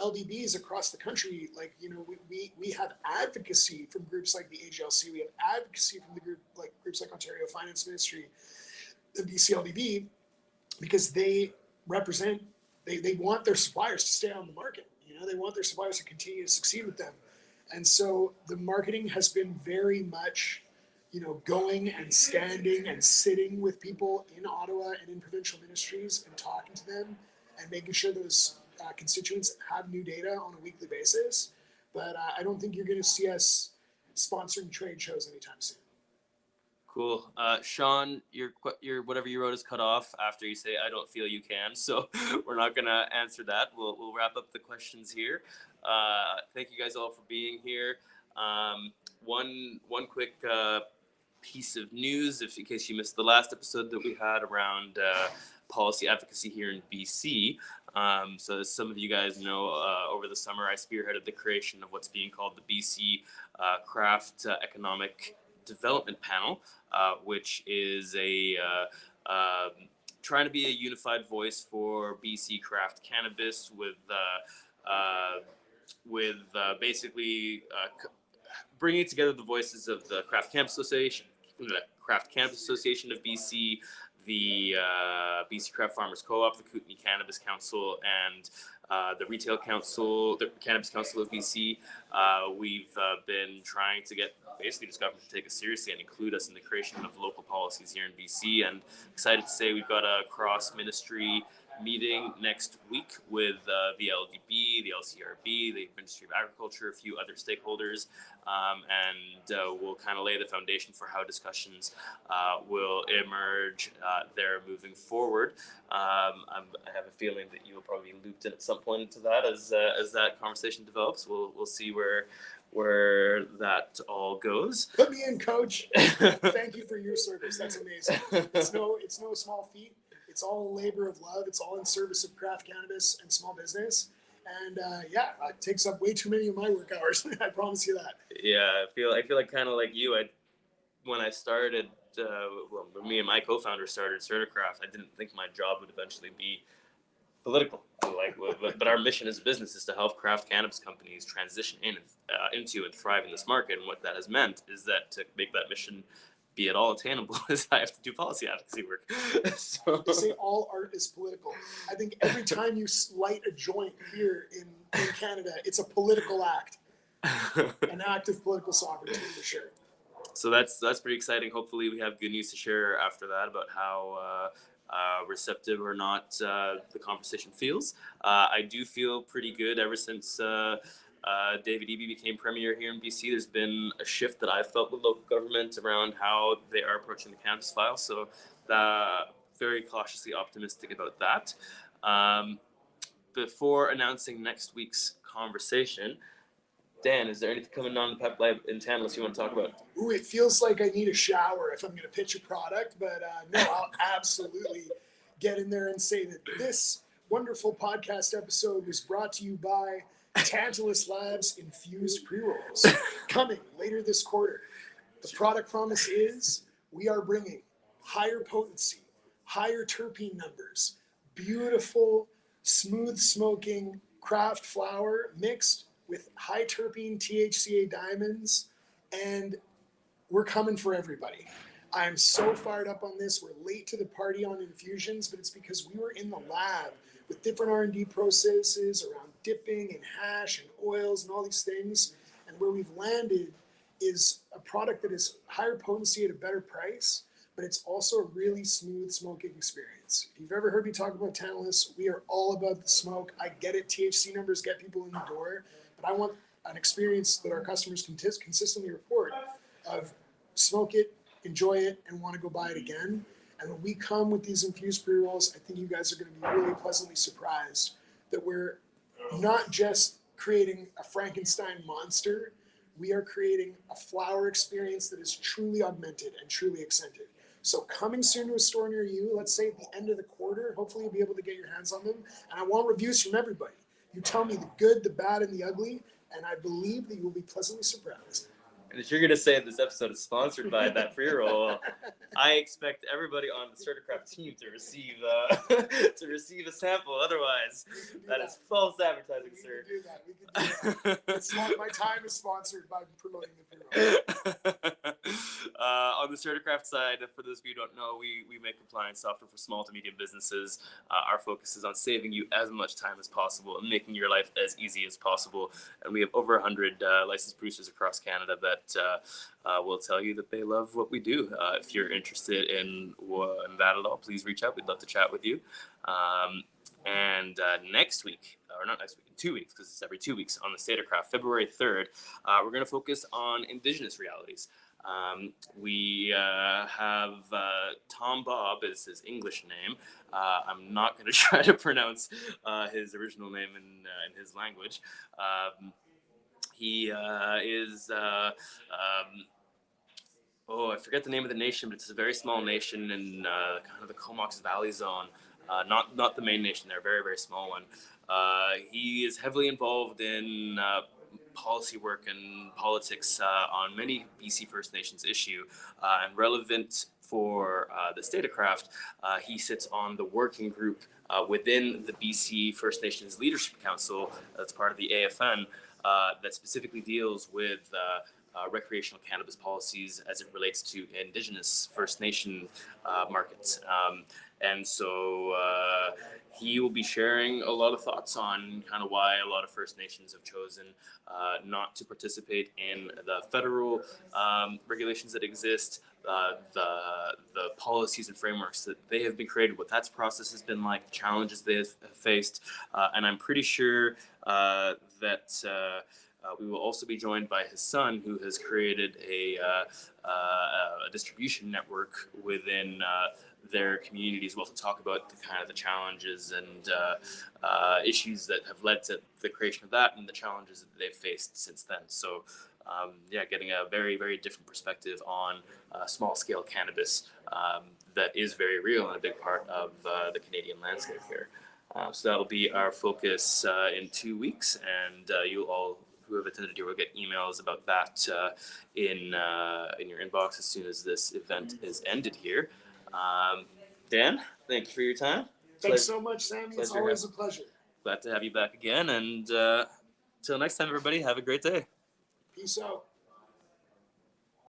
LDBs across the country. Like, you know, we have advocacy from groups like the AGLC. We have advocacy from groups like Ontario Finance Ministry, the BC LDB, because they represent, they want their suppliers to stay on the market. You know, they want their suppliers to continue to succeed with them. And so the marketing has been very much going and standing and sitting with people in Ottawa and in provincial ministries and talking to them and making sure those constituents have new data on a weekly basis. But I don't think you're going to see us sponsoring trade shows anytime soon. Cool. Sean, your whatever you wrote is cut off after you say "I don't feel you can," so we're not gonna answer that. We'll wrap up the questions here. Thank you guys all for being here. One quick piece of news, in case you missed the last episode that we had around policy advocacy here in BC. So as some of you guys know, over the summer I spearheaded the creation of what's being called the BC Craft Economic Development Panel, which is trying to be a unified voice for BC craft cannabis with basically bringing together the voices of the Craft Cannabis Association of BC, the BC Craft Farmers Co-op, the Kootenay Cannabis Council, and the Retail Council, the Cannabis Council of BC. We've been trying to get basically this government to take us seriously and include us in the creation of local policies here in BC. And excited to say we've got a cross-ministry meeting next week with the LDB, the LCRB, the Ministry of Agriculture, a few other stakeholders, and we'll kind of lay the foundation for how discussions will emerge there moving forward. I have a feeling that you will probably be looped in at some point into that as that conversation develops. We'll see where that all goes. Put me in, Coach. Thank you for your service. That's amazing. It's no small feat. It's all a labor of love. It's all in service of craft cannabis and small business. And it takes up way too many of my work hours. I promise you that. Yeah, I feel like kind of like you. When I started, when me and my co-founder started Certicraft, I didn't think my job would eventually be political. But our mission as a business is to help craft cannabis companies transition into and thrive in this market. And what that has meant is that to make that mission be at all attainable is I have to do policy advocacy work. So. They say all art is political. I think every time you light a joint here in Canada, it's a political act, an act of political sovereignty for sure. So that's pretty exciting. Hopefully we have good news to share after that about how receptive or not the conversation feels. I do feel pretty good ever since David Eby became premier here in BC. There's been a shift that I've felt with local government around how they are approaching the cannabis file. So very cautiously optimistic about that. Before announcing next week's conversation, Dan, is there anything coming down the pipeline in Tantalus you want to talk about? Ooh, it feels like I need a shower if I'm going to pitch a product, but no, I'll absolutely get in there and say that this wonderful podcast episode was brought to you by Tantalus Labs infused pre-rolls, coming later this quarter. The product promise is we are bringing higher potency, higher terpene numbers, beautiful, smooth smoking craft flower mixed with high terpene THCA diamonds, and we're coming for everybody. I'm so fired up on this. We're late to the party on infusions, but it's because we were in the lab with different R&D processes around dipping and hash and oils and all these things. And where we've landed is a product that is higher potency at a better price, but it's also a really smooth smoking experience. If you've ever heard me talk about Tantalus, we are all about the smoke. I get it, THC numbers get people in the door, but I want an experience that our customers can consistently report of smoke it, enjoy it, and want to go buy it again. And when we come with these infused pre-rolls, I think you guys are going to be really pleasantly surprised that we're not just creating a Frankenstein monster, we are creating a flower experience that is truly augmented and truly accented. So coming soon to a store near you, let's say at the end of the quarter, hopefully you'll be able to get your hands on them. And I want reviews from everybody. You tell me the good, the bad, and the ugly, and I believe that you will be pleasantly surprised. And if you're going to say this episode is sponsored by that pre-roll, I expect everybody on the Certicraft team to receive a sample. Otherwise, that is false advertising, sir. We can do that. It's not, my time is sponsored by promoting the pre-roll. On the Certicraft side, for those of you who don't know, we make compliance software for small to medium businesses. Our focus is on saving you as much time as possible and making your life as easy as possible. And we have over 100 licensed producers across Canada that will tell you that they love what we do. If you're interested in that at all, please reach out. We'd love to chat with you. And next week, or not next week, in 2 weeks, because it's every 2 weeks on the State of Craft, February 3rd, we're going to focus on Indigenous realities. We have Tom Bob is his English name. I'm not going to try to pronounce his original name in his language. He is... I forget the name of the nation, but it's a very small nation in kind of the Comox Valley zone. Not the main nation there, very, very small one. He is heavily involved in policy work and politics on many BC First Nations issue, and relevant for the State of Craft. He sits on the working group within the BC First Nations Leadership Council that's part of the AFN that specifically deals with recreational cannabis policies as it relates to Indigenous First Nation markets. And so he will be sharing a lot of thoughts on kind of why a lot of First Nations have chosen not to participate in the federal regulations that exist, the policies and frameworks that they have been created, what that process has been like, the challenges they have faced. And I'm pretty sure that we will also be joined by his son, who has created a distribution network within their community as well, to talk about the kind of the challenges and issues that have led to the creation of that and the challenges that they've faced since then. So getting a very, very different perspective on small-scale cannabis that is very real and a big part of the Canadian landscape here. So that'll be our focus in 2 weeks, and you all who have attended here will get emails about that in your inbox as soon as this event is ended here. Dan, thank you for your time. Thanks so much, Sami. It's always a pleasure. Glad to have you back again. And till next time, everybody, have a great day. Peace out.